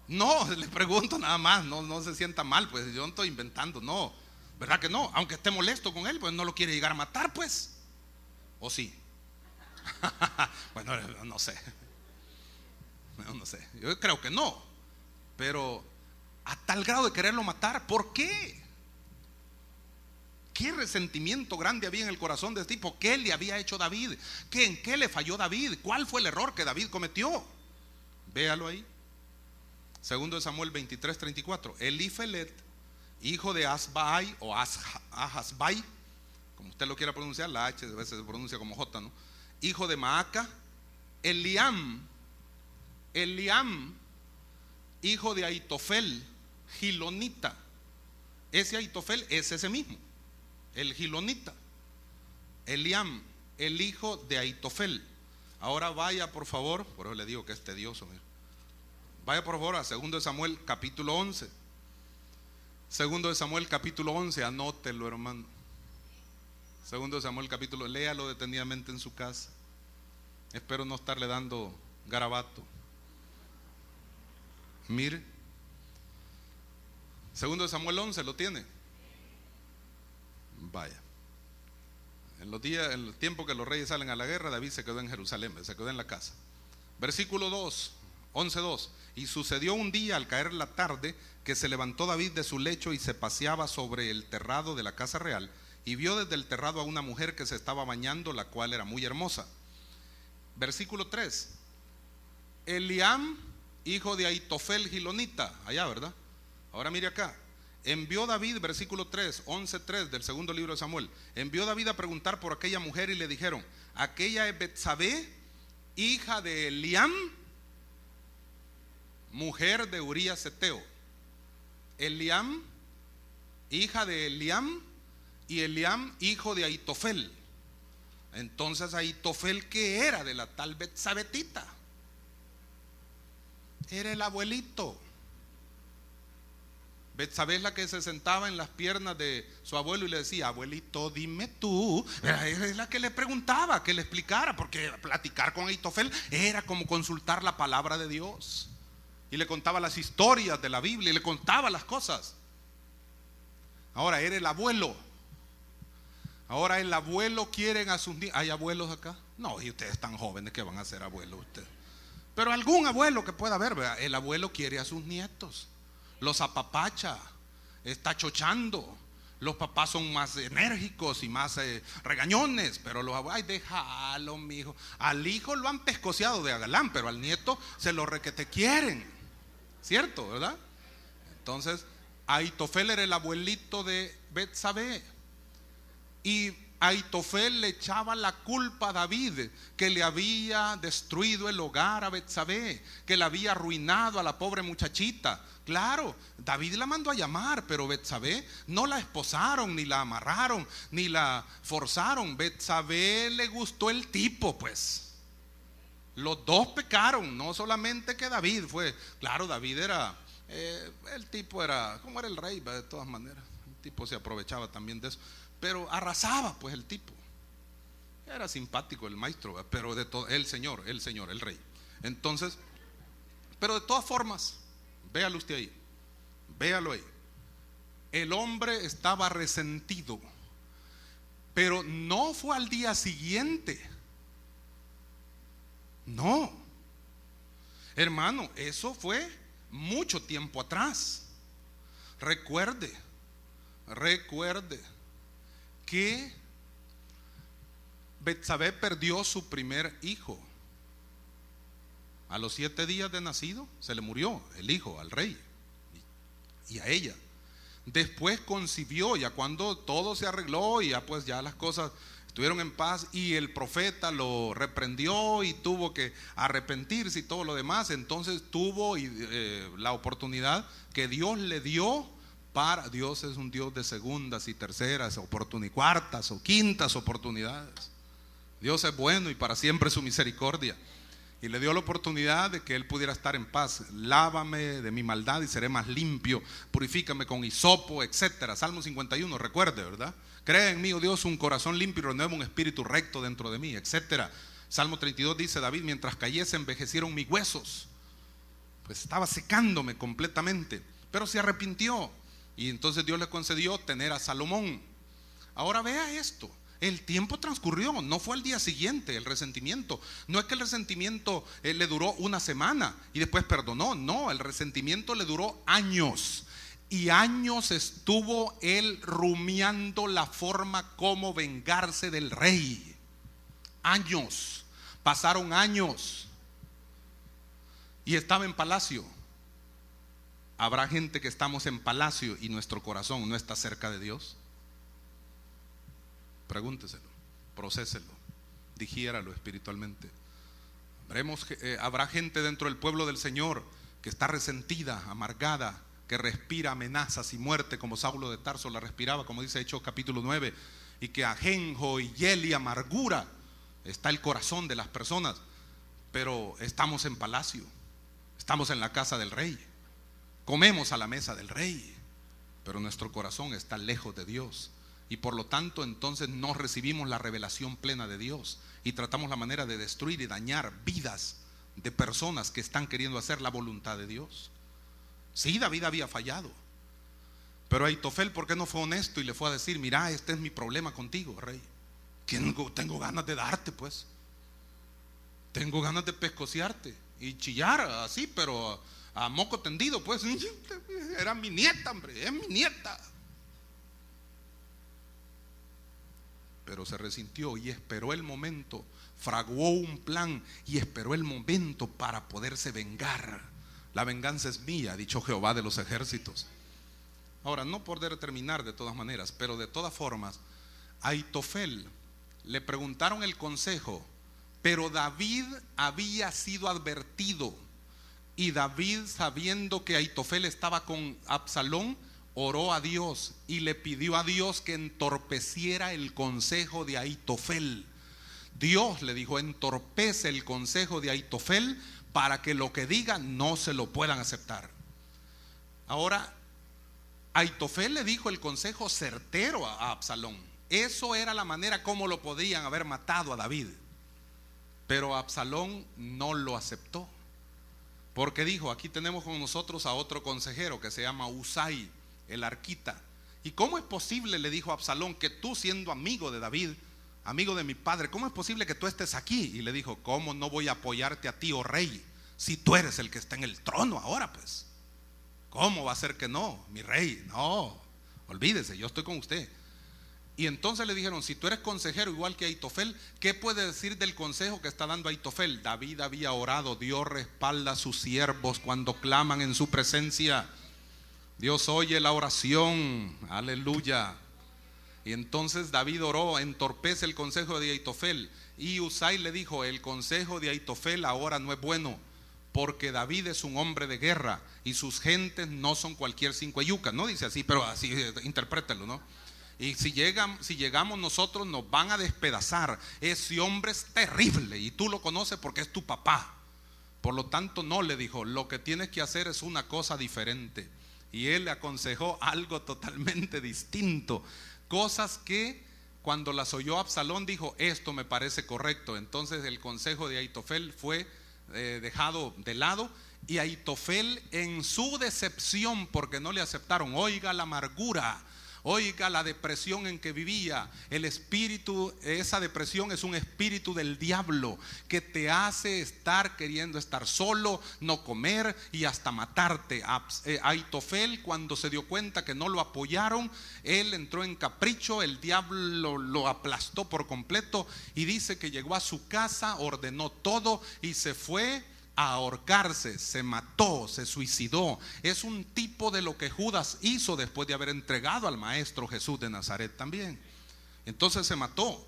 No, le pregunto nada más, no se sienta mal, pues yo no estoy inventando, no, ¿verdad que no? Aunque esté molesto con él, pues no lo quiere llegar a matar, pues. ¿O sí? Bueno, no sé. No sé, yo creo que no, pero a tal grado de quererlo matar, ¿por qué? qué resentimiento grande había en el corazón de este tipo. ¿Qué le había hecho David? ¿En qué le falló David? ¿Cuál fue el error que David cometió? Véalo ahí. Segundo de Samuel 23:34. Elifelet, hijo de Asbai o Ahasbai, como usted lo quiera pronunciar, la H a veces se pronuncia como J, ¿no? Hijo de Maaca. Eliam, hijo de Ahitofel, Gilonita. Ese Ahitofel es ese mismo, el Gilonita. Eliam, el hijo de Ahitofel. Ahora vaya por favor, por eso le digo que es tedioso, mira. Vaya por favor a 2 de Samuel capítulo 11. 2 de Samuel capítulo 11, anótelo, hermano. 2 de Samuel capítulo, léalo detenidamente en su casa. Espero no estarle dando garabato. Mire, 2 de Samuel 11, ¿lo tiene? Vaya. En el tiempo que los reyes salen a la guerra, David se quedó en Jerusalén, se quedó en la casa. Versículo 2, 11:2. Y sucedió un día al caer la tarde que se levantó David de su lecho y se paseaba sobre el terrado de la casa real, y vio desde el terrado a una mujer que se estaba bañando, la cual era muy hermosa. Versículo 3. Eliam, hijo de Ahitofel Gilonita, allá, ¿verdad? Ahora mire acá. Envió David, versículo 3, 11:3 del segundo libro de Samuel. Envió David a preguntar por aquella mujer y le dijeron: aquella es Betsabé, hija de Eliam, mujer de Urías Heteo. Eliam, hija de Eliam, y Eliam, hijo de Ahitofel. Entonces Ahitofel, ¿qué era de la tal Betsabetita? Era el abuelito. Betsabé es la que se sentaba en las piernas de su abuelo y le decía: abuelito, dime tú. Es la que le preguntaba, que le explicara, porque platicar con Ahitofel era como consultar la palabra de Dios. Y le contaba las historias de la Biblia y le contaba las cosas. Ahora era el abuelo. Ahora el abuelo quieren a sus nietos. ¿Hay abuelos acá? No, y ustedes están jóvenes que van a ser abuelos ustedes. Pero algún abuelo que pueda haber, ¿verdad? El abuelo quiere a sus nietos, los apapacha, está chochando. Los papás son más enérgicos y más regañones, pero los abuelos, ay, déjalo, mijo. Al hijo lo han pescoceado de agalán, pero al nieto se lo requete quieren. ¿Cierto, verdad? Entonces, Ahitofel era el abuelito de Betsabé. Y Ahitofel le echaba la culpa a David, que le había destruido el hogar a Betsabé, que le había arruinado a la pobre muchachita. Claro, David la mandó a llamar, pero Betsabé no la esposaron, ni la amarraron, ni la forzaron. Betsabé le gustó el tipo, pues. Los dos pecaron, no solamente que David fue. Claro, David era, el tipo era, como era el rey, de todas maneras. El tipo se aprovechaba también de eso. Pero arrasaba pues el tipo. Era simpático el maestro, pero de todo, el señor, el rey. Entonces, pero de todas formas, véalo usted ahí, véalo ahí. El hombre estaba resentido, pero no fue al día siguiente. No, hermano, eso fue mucho tiempo atrás. Recuerde que Betsabé perdió su primer hijo. A los 7 días de nacido se le murió el hijo al rey y a ella. Después concibió, ya cuando todo se arregló y ya pues ya las cosas estuvieron en paz, y el profeta lo reprendió y tuvo que arrepentirse y todo lo demás. Entonces tuvo la oportunidad que Dios le dio. Dios es un Dios de segundas y terceras oportunidades, cuartas o quintas oportunidades. Dios es bueno y para siempre su misericordia. Y le dio la oportunidad de que él pudiera estar en paz. Lávame de mi maldad y seré más limpio. Purifícame con hisopo, etcétera. Salmo 51, recuerde, ¿verdad? Crea en mí, oh Dios, un corazón limpio y renueva un espíritu recto dentro de mí, etcétera. Salmo 32 dice David: mientras cayese envejecieron mis huesos. Pues estaba secándome completamente, pero se arrepintió. Y entonces Dios le concedió tener a Salomón. Ahora vea esto. El tiempo transcurrió, no fue al día siguiente el resentimiento. No es que el resentimiento le duró una semana y después perdonó. No, el resentimiento le duró años. Y años estuvo él rumiando la forma como vengarse del rey. Años, pasaron años. Y estaba en palacio. ¿Habrá gente que estamos en palacio y nuestro corazón no está cerca de Dios? Pregúnteselo, procéselo, digiéralo espiritualmente. Habrá gente dentro del pueblo del Señor que está resentida, amargada, que respira amenazas y muerte como Saulo de Tarso la respiraba, como dice Hechos capítulo 9, y que ajenjo y hiel y amargura está el corazón de las personas. Pero estamos en palacio, estamos en la casa del rey, comemos a la mesa del rey, pero nuestro corazón está lejos de Dios. Y por lo tanto entonces no recibimos la revelación plena de Dios y tratamos la manera de destruir y dañar vidas de personas que están queriendo hacer la voluntad de Dios. Sí, David había fallado, pero Ahitofel, ¿por qué no fue honesto y le fue a decir: mira, este es mi problema contigo, rey? Tengo ganas de darte, pues. Tengo ganas de pescociarte y chillar así, pero a moco tendido, pues. Era mi nieta, hombre, es mi nieta. Pero se resintió y esperó el momento, fraguó un plan y esperó el momento para poderse vengar. La venganza es mía, ha dicho Jehová de los ejércitos. Ahora, no por determinar de todas maneras, pero de todas formas, a Ahitofel le preguntaron el consejo, pero David había sido advertido. Y David, sabiendo que Ahitofel estaba con Absalón, oró a Dios y le pidió a Dios que entorpeciera el consejo de Ahitofel. Dios le dijo: entorpece el consejo de Ahitofel para que lo que diga no se lo puedan aceptar. Ahora, Ahitofel le dijo el consejo certero a Absalón. Eso era la manera como lo podrían haber matado a David. Pero Absalón no lo aceptó, porque dijo: aquí tenemos con nosotros a otro consejero que se llama Usai, el arquita. ¿Y cómo es posible, le dijo Absalón, que tú, siendo amigo de David, amigo de mi padre, cómo es posible que tú estés aquí? Y le dijo: ¿cómo no voy a apoyarte a ti, oh rey, si tú eres el que está en el trono ahora? Pues, ¿cómo va a ser que no, mi rey? No, olvídese, yo estoy con usted. Y entonces le dijeron: si tú eres consejero igual que Ahitofel, ¿qué puede decir del consejo que está dando Ahitofel? David había orado, Dios respalda a sus siervos cuando claman en su presencia. Dios oye la oración, aleluya. Y entonces David oró: entorpece el consejo de Ahitofel. Y Usai le dijo: el consejo de Ahitofel ahora no es bueno, porque David es un hombre de guerra y sus gentes no son cualquier cinco yucas. No dice así, pero así interprételo, ¿no? Y si llegamos nosotros, nos van a despedazar. Ese hombre es terrible y tú lo conoces porque es tu papá. Por lo tanto, no, le dijo, lo que tienes que hacer es una cosa diferente. Y él le aconsejó algo totalmente distinto, cosas que cuando las oyó Absalón dijo: esto me parece correcto. Entonces el consejo de Ahitofel fue dejado de lado, y Ahitofel, en su decepción porque no le aceptaron, oiga la amargura, oiga la depresión en que vivía. El espíritu, esa depresión es un espíritu del diablo que te hace estar queriendo estar solo, no comer y hasta matarte. Ahitofel, cuando se dio cuenta que no lo apoyaron, él entró en capricho, el diablo lo aplastó por completo y dice que llegó a su casa, ordenó todo y se fue a ahorcarse, se mató, se suicidó. Es un tipo de lo que Judas hizo después de haber entregado al Maestro Jesús de Nazaret también. Entonces se mató,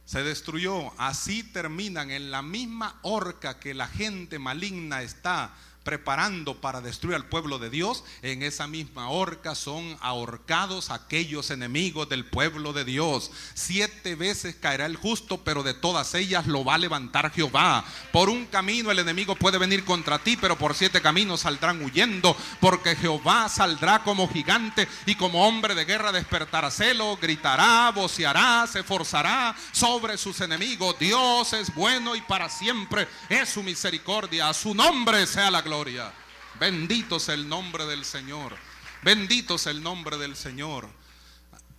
se destruyó. Así terminan en la misma horca que la gente maligna está preparando para destruir al pueblo de Dios. En esa misma horca son ahorcados aquellos enemigos del pueblo de Dios. 7 veces caerá el justo, pero de todas ellas lo va a levantar Jehová. Por un camino el enemigo puede venir contra ti, pero por 7 caminos saldrán huyendo, porque Jehová saldrá como gigante y como hombre de guerra despertará celo, gritará, voceará, se forzará sobre sus enemigos. Dios es bueno y para siempre es su misericordia. A su nombre sea la gloria. Bendito sea el nombre del Señor. Bendito sea el nombre del Señor.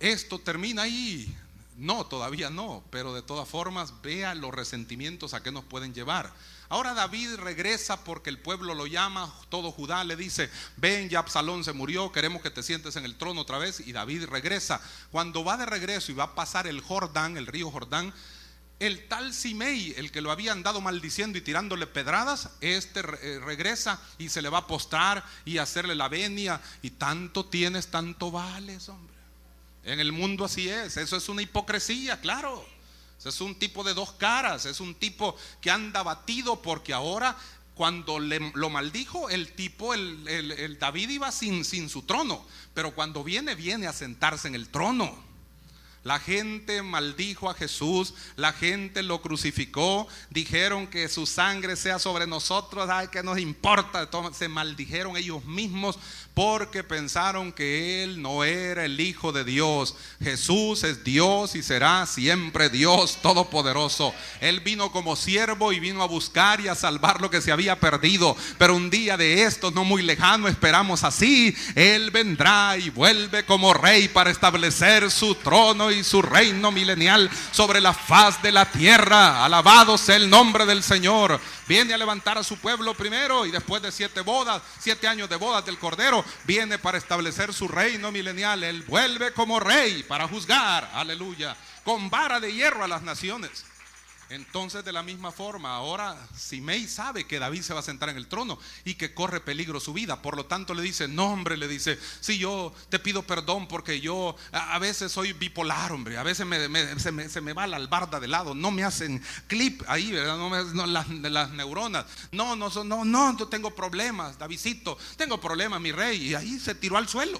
Esto termina ahí. No, todavía no, pero de todas formas vea los resentimientos a qué nos pueden llevar. Ahora David regresa porque el pueblo lo llama, todo Judá le dice: ven, ya Absalón se murió, queremos que te sientes en el trono otra vez. Y David regresa. Cuando va de regreso y va a pasar el Jordán, el río Jordán, el tal Simei, el que lo había andado maldiciendo y tirándole pedradas, regresa y se le va a postrar y hacerle la venia. Y tanto tienes, tanto vales, hombre. En el mundo así es, eso es una hipocresía, claro. Eso es un tipo de dos caras, es un tipo que anda abatido porque ahora cuando lo maldijo el tipo, el David iba sin su trono, pero cuando viene a sentarse en el trono. La gente maldijo a Jesús, la gente lo crucificó, dijeron que su sangre sea sobre nosotros, ay, ¿qué nos importa? Se maldijeron ellos mismos porque pensaron que Él no era el Hijo de Dios. Jesús es Dios y será siempre Dios todopoderoso. Él vino como siervo y vino a buscar y a salvar lo que se había perdido. Pero un día de estos no muy lejano, esperamos así, Él vendrá y vuelve como rey para establecer su trono y su reino milenial sobre la faz de la tierra. Alabado sea el nombre del Señor. Viene a levantar a su pueblo primero y después de 7 años de bodas del Cordero, viene para establecer su reino milenial. Él vuelve como rey para juzgar, aleluya, con vara de hierro a las naciones. Entonces, de la misma forma, ahora Simei sabe que David se va a sentar en el trono y que corre peligro su vida. Por lo tanto le dice: no, hombre, le dice, si yo te pido perdón porque yo a veces soy bipolar, hombre. A veces se me va la albarda de lado, no me hacen clip ahí, ¿verdad? Las neuronas. No, yo tengo problemas, Davidcito, tengo problemas, mi rey. Y ahí se tiró al suelo.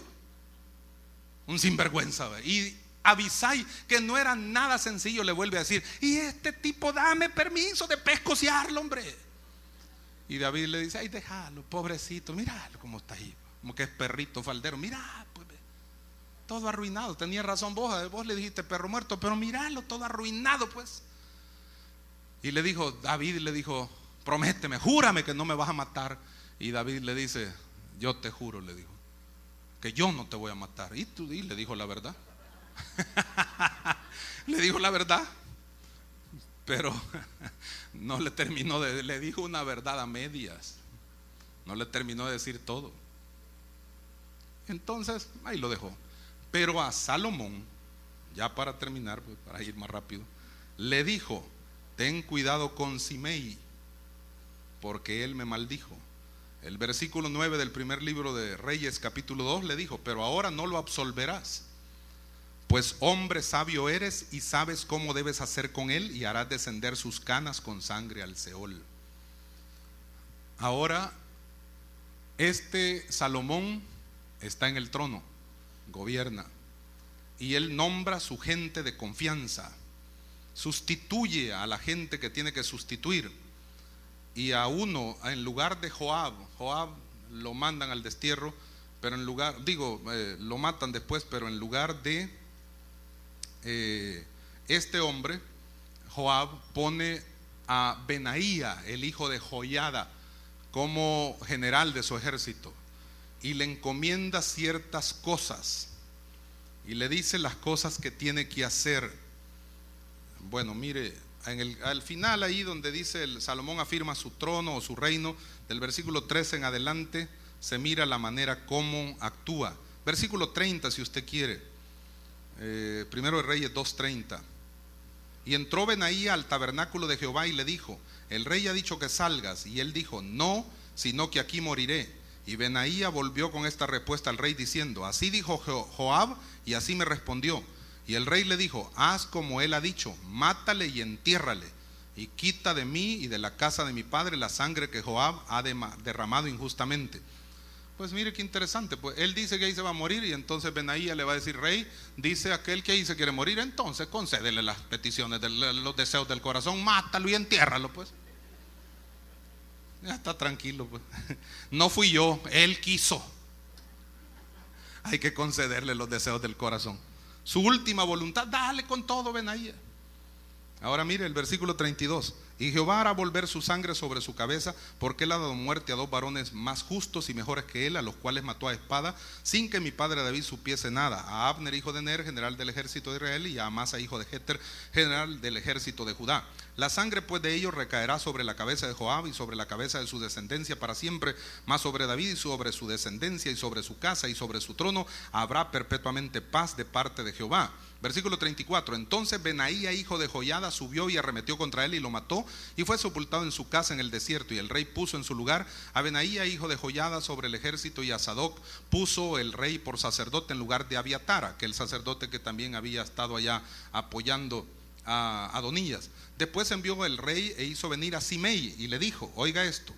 Un sinvergüenza, ¿verdad? Y Abisai, que no era nada sencillo, le vuelve a decir: y este tipo, dame permiso de pescociarlo, hombre. Y David le dice: ay, déjalo, pobrecito, míralo cómo está ahí, como que es perrito faldero. Mira, pues, todo arruinado. Tenía razón vos le dijiste perro muerto, pero míralo, todo arruinado, pues. Y David le dijo: prométeme, júrame que no me vas a matar. Y David le dice: yo te juro, le dijo, que yo no te voy a matar. Y le dijo la verdad. Le dijo la verdad, pero no le terminó le dijo una verdad a medias, no le terminó de decir todo. Entonces ahí lo dejó. Pero a Salomón, ya para terminar, pues, para ir más rápido, le dijo: ten cuidado con Simei, porque él me maldijo. El versículo 9 del primer libro de Reyes, capítulo 2, le dijo: pero ahora no lo absolverás, pues hombre sabio eres y sabes cómo debes hacer con él, y harás descender sus canas con sangre al Seol. Ahora Salomón está en el trono, gobierna, y él nombra su gente de confianza, sustituye a la gente que tiene que sustituir, y a uno en lugar de Joab lo mandan al destierro, pero lo matan después, pero en lugar de este hombre, Joab pone a Benaía, el hijo de Joiada, como general de su ejército, y le encomienda ciertas cosas y le dice las cosas que tiene que hacer. Bueno, mire, al final ahí donde dice Salomón afirma su trono o su reino, del versículo 13 en adelante se mira la manera como actúa. Versículo 30 si usted quiere. Primero de Reyes 2:30. Y entró Benaía al tabernáculo de Jehová y le dijo: el rey ha dicho que salgas. Y él dijo: no, sino que aquí moriré. Y Benaía volvió con esta respuesta al rey diciendo: así dijo Joab y así me respondió. Y el rey le dijo: haz como él ha dicho, mátale y entiérrale, y quita de mí y de la casa de mi padre la sangre que Joab ha derramado injustamente. Pues mire qué interesante, pues él dice que ahí se va a morir, y entonces Benaía le va a decir: rey, dice aquel que ahí se quiere morir, entonces concédele las peticiones, los deseos del corazón, mátalo y entiérralo, pues. Ya está tranquilo, pues. No fui yo, él quiso. Hay que concederle los deseos del corazón. Su última voluntad, dale con todo, Benaía. Ahora mire el versículo 32. Y Jehová hará volver su sangre sobre su cabeza, porque él ha dado muerte a dos varones más justos y mejores que él, a los cuales mató a espada, sin que mi padre David supiese nada: a Abner, hijo de Ner, general del ejército de Israel, y a Amasa, hijo de Jeter, general del ejército de Judá. La sangre pues de ellos recaerá sobre la cabeza de Joab y sobre la cabeza de su descendencia para siempre, mas sobre David y sobre su descendencia y sobre su casa y sobre su trono habrá perpetuamente paz de parte de Jehová. Versículo 34. Entonces Benaía, hijo de Joiada, subió y arremetió contra él y lo mató, y fue sepultado en su casa en el desierto. Y el rey puso en su lugar a Benaía, hijo de Joiada, sobre el ejército, y a Sadoc puso el rey por sacerdote en lugar de Abiatar, que el sacerdote que también había estado allá apoyando a Adonías. Después envió el rey e hizo venir a Simei y le dijo, oiga esto.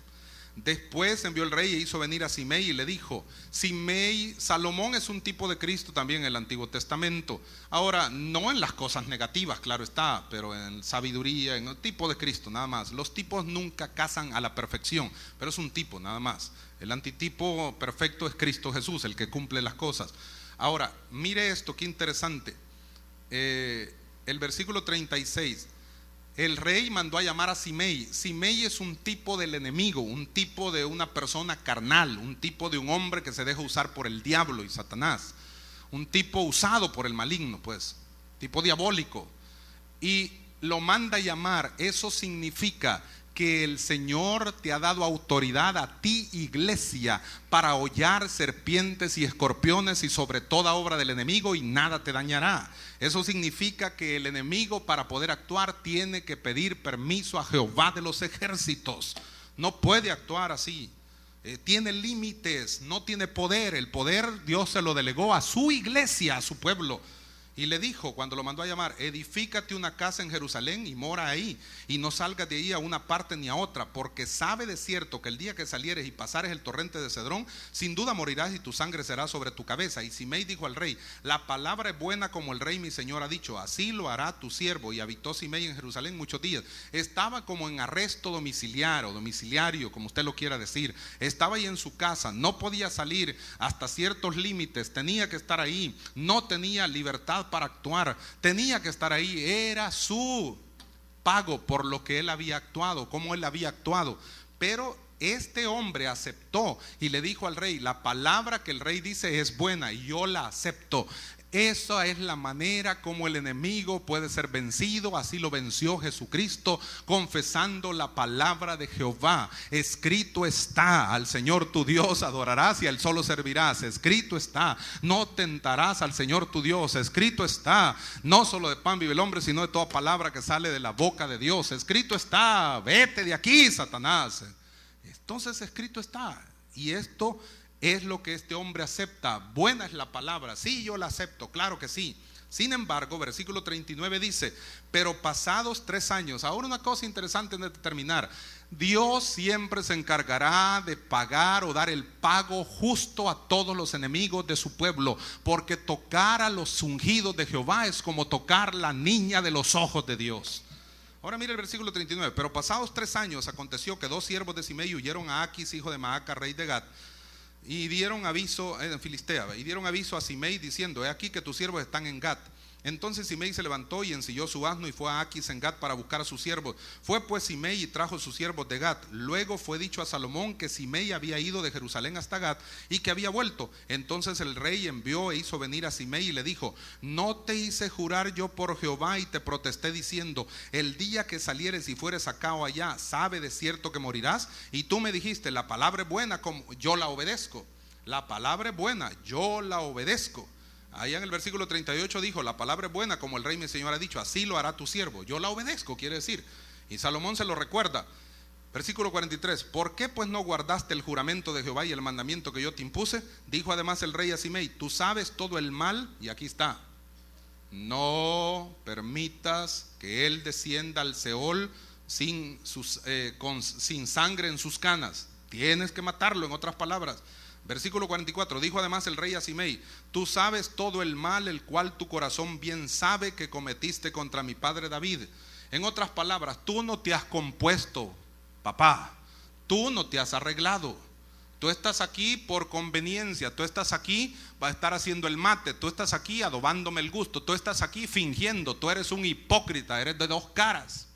Después envió el rey e hizo venir a Simei y le dijo, Simei, Salomón es un tipo de Cristo también en el Antiguo Testamento. Ahora, no en las cosas negativas, claro está, pero en sabiduría, en el tipo de Cristo, nada más. Los tipos nunca casan a la perfección, pero es un tipo, nada más. El antitipo perfecto es Cristo Jesús, el que cumple las cosas. Ahora, mire esto, qué interesante. El versículo 36. El rey mandó a llamar a Simei. Simei es un tipo del enemigo, un tipo de una persona carnal, un tipo de un hombre que se deja usar por el diablo y Satanás, un tipo usado por el maligno, pues, tipo diabólico. Y lo manda a llamar. Eso significa que el Señor te ha dado autoridad a ti, iglesia, para hollar serpientes y escorpiones y sobre toda obra del enemigo, y nada te dañará. Eso significa que el enemigo, para poder actuar, tiene que pedir permiso a Jehová de los ejércitos. No puede actuar así. Tiene límites, no tiene poder. El poder Dios se lo delegó a su iglesia, a su pueblo. Y le dijo, cuando lo mandó a llamar, edifícate una casa en Jerusalén y mora ahí, y no salgas de ahí a una parte ni a otra, porque sabe de cierto que el día que salieres y pasares el torrente de Cedrón, sin duda morirás y tu sangre será sobre tu cabeza. Y Simei dijo al rey, la palabra es buena como el rey mi señor ha dicho, así lo hará tu siervo. Y habitó Simei en Jerusalén muchos días. Estaba como en arresto domiciliario, como usted lo quiera decir. Estaba ahí en su casa, no podía salir hasta ciertos límites, tenía que estar ahí, no tenía libertad para actuar, tenía que estar ahí. Era su pago por lo que él había actuado, como él había actuado. Pero este hombre aceptó y le dijo al rey, la palabra que el rey dice es buena y yo la acepto. Esa es la manera como el enemigo puede ser vencido. Así lo venció Jesucristo, confesando la palabra de Jehová. Escrito está, al Señor tu Dios adorarás y a él solo servirás. Escrito está, no tentarás al Señor tu Dios. Escrito está, no solo de pan vive el hombre, sino de toda palabra que sale de la boca de Dios. Escrito está, vete de aquí, Satanás. Entonces escrito está. Y esto es lo que este hombre acepta. Buena es la palabra, sí, yo la acepto, claro que sí. Sin embargo, versículo 39 dice, pero pasados 3 años, ahora una cosa interesante de determinar, Dios siempre se encargará de pagar o dar el pago justo a todos los enemigos de su pueblo, porque tocar a los ungidos de Jehová es como tocar la niña de los ojos de Dios. Ahora mire el versículo 39, pero pasados 3 años aconteció que 2 siervos de Simei huyeron a Aquis, hijo de Maaca, rey de Gat, y dieron aviso en Filistea, y dieron aviso a Simei diciendo, he aquí que tus siervos están en Gat. Entonces Simei se levantó y ensilló su asno y fue a Aquis en Gat para buscar a sus siervos. Fue pues Simei y trajo sus siervos de Gat. Luego fue dicho a Salomón que Simei había ido de Jerusalén hasta Gat y que había vuelto. Entonces el rey envió e hizo venir a Simei y le dijo, no te hice jurar yo por Jehová y te protesté diciendo, el día que salieres y fueres acá o allá, sabe de cierto que morirás. Y tú me dijiste, la palabra es buena, como yo la obedezco. La palabra es buena, yo la obedezco. Allá en el versículo 38 dijo, la palabra es buena como el rey mi señor ha dicho, así lo hará tu siervo. Yo la obedezco, quiere decir. Y Salomón se lo recuerda. Versículo 43, ¿por qué pues no guardaste el juramento de Jehová y el mandamiento que yo te impuse? Dijo además el rey a Simei, tú sabes todo el mal, y aquí está, no permitas que él descienda al Seol sin sangre en sus canas. Tienes que matarlo, en otras palabras. Versículo 44, dijo además el rey a Simei, tú sabes todo el mal, el cual tu corazón bien sabe que cometiste contra mi padre David. En otras palabras, tú no te has compuesto, papá, tú no te has arreglado, Tú estás aquí por conveniencia, tú estás aquí para estar haciendo el mate, tú estás aquí adobándome el gusto, tú estás aquí fingiendo, tú eres un hipócrita, eres de dos caras.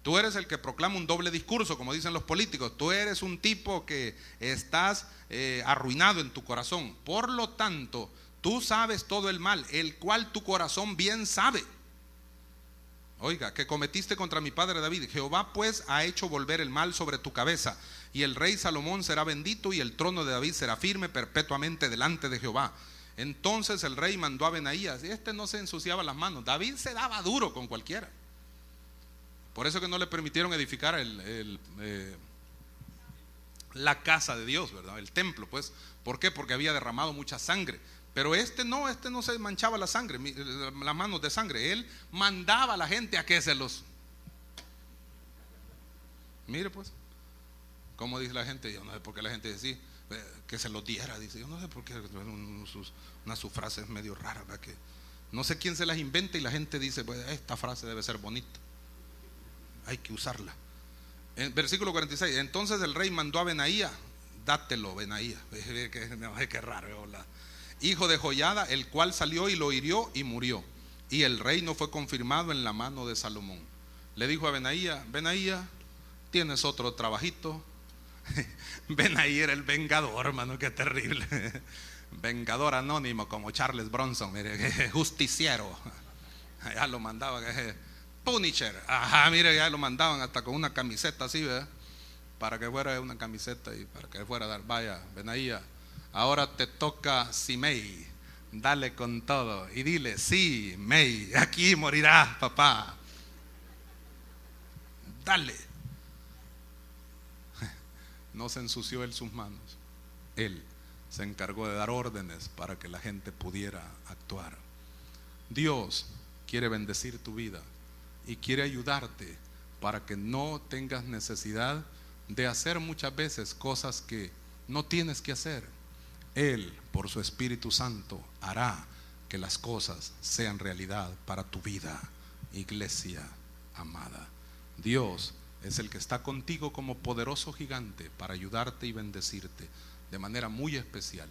Tú eres el que proclama un doble discurso, como dicen los políticos. Tú eres un tipo que estás arruinado en tu corazón. Por lo tanto, tú sabes todo el mal, el cual tu corazón bien sabe. Oiga, que cometiste contra mi padre David. Jehová pues ha hecho volver el mal sobre tu cabeza. Y el rey Salomón será bendito y el trono de David será firme perpetuamente delante de Jehová. Entonces el rey mandó a Benaías, y este no se ensuciaba las manos. David se daba duro con cualquiera. Por eso que no le permitieron edificar la casa de Dios, ¿verdad? El templo, pues. ¿Por qué? Porque había derramado mucha sangre. Pero este no se manchaba la sangre, las manos de sangre. Él mandaba a la gente a que se los... Mire pues, ¿cómo dice la gente? Yo no sé por qué la gente dice que se los diera. Dice, yo no sé por qué, una su frase es medio rara, ¿verdad? Que no sé quién se las inventa y la gente dice, pues esta frase debe ser bonita, hay que usarla. En versículo 46, entonces el rey mandó a Benaía, dátelo Benaía, qué raro, hola. Hijo de Joiada, el cual salió y lo hirió y murió. Y el reino fue confirmado en la mano de Salomón. Le dijo a Benaía, Benaía, tienes otro trabajito. Benaía era el vengador, hermano, qué terrible. Vengador anónimo como Charles Bronson, mire, justiciero. Ya lo mandaba, Punisher. Ajá, mire, ya lo mandaban hasta con una camiseta así, ¿verdad? Para que fuera una camiseta y para que fuera a dar, vaya, Benaía, ahora te toca Simei, dale con todo y dile, sí, Mei, aquí morirás, papá. Dale. No se ensució él sus manos. Él se encargó de dar órdenes para que la gente pudiera actuar. Dios quiere bendecir tu vida y quiere ayudarte para que no tengas necesidad de hacer muchas veces cosas que no tienes que hacer. Él, por su Espíritu Santo, hará que las cosas sean realidad para tu vida, iglesia amada. Dios es el que está contigo como poderoso gigante para ayudarte y bendecirte de manera muy especial.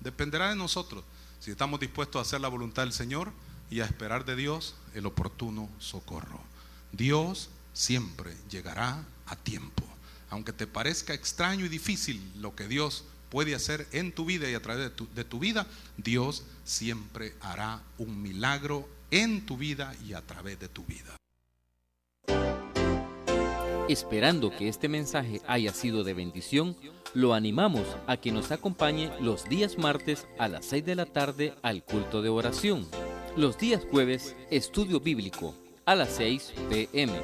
Dependerá de nosotros si estamos dispuestos a hacer la voluntad del Señor y a esperar de Dios el oportuno socorro. Dios siempre llegará a tiempo. Aunque te parezca extraño y difícil lo que Dios puede hacer en tu vida y a través de tu vida, Dios siempre hará un milagro en tu vida y a través de tu vida. Esperando que este mensaje haya sido de bendición, lo animamos a que nos acompañe los días martes a las 6 de la tarde al culto de oración. Los días jueves, estudio bíblico a las 6 p.m.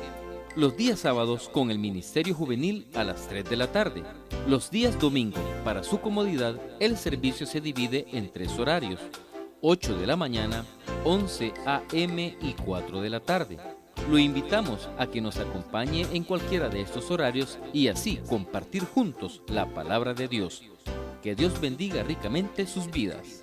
Los días sábados con el Ministerio Juvenil a las 3 de la tarde. Los días domingos, para su comodidad, el servicio se divide en 3 horarios: 8 de la mañana, 11 a.m. y 4 de la tarde. Lo invitamos a que nos acompañe en cualquiera de estos horarios y así compartir juntos la palabra de Dios. Que Dios bendiga ricamente sus vidas.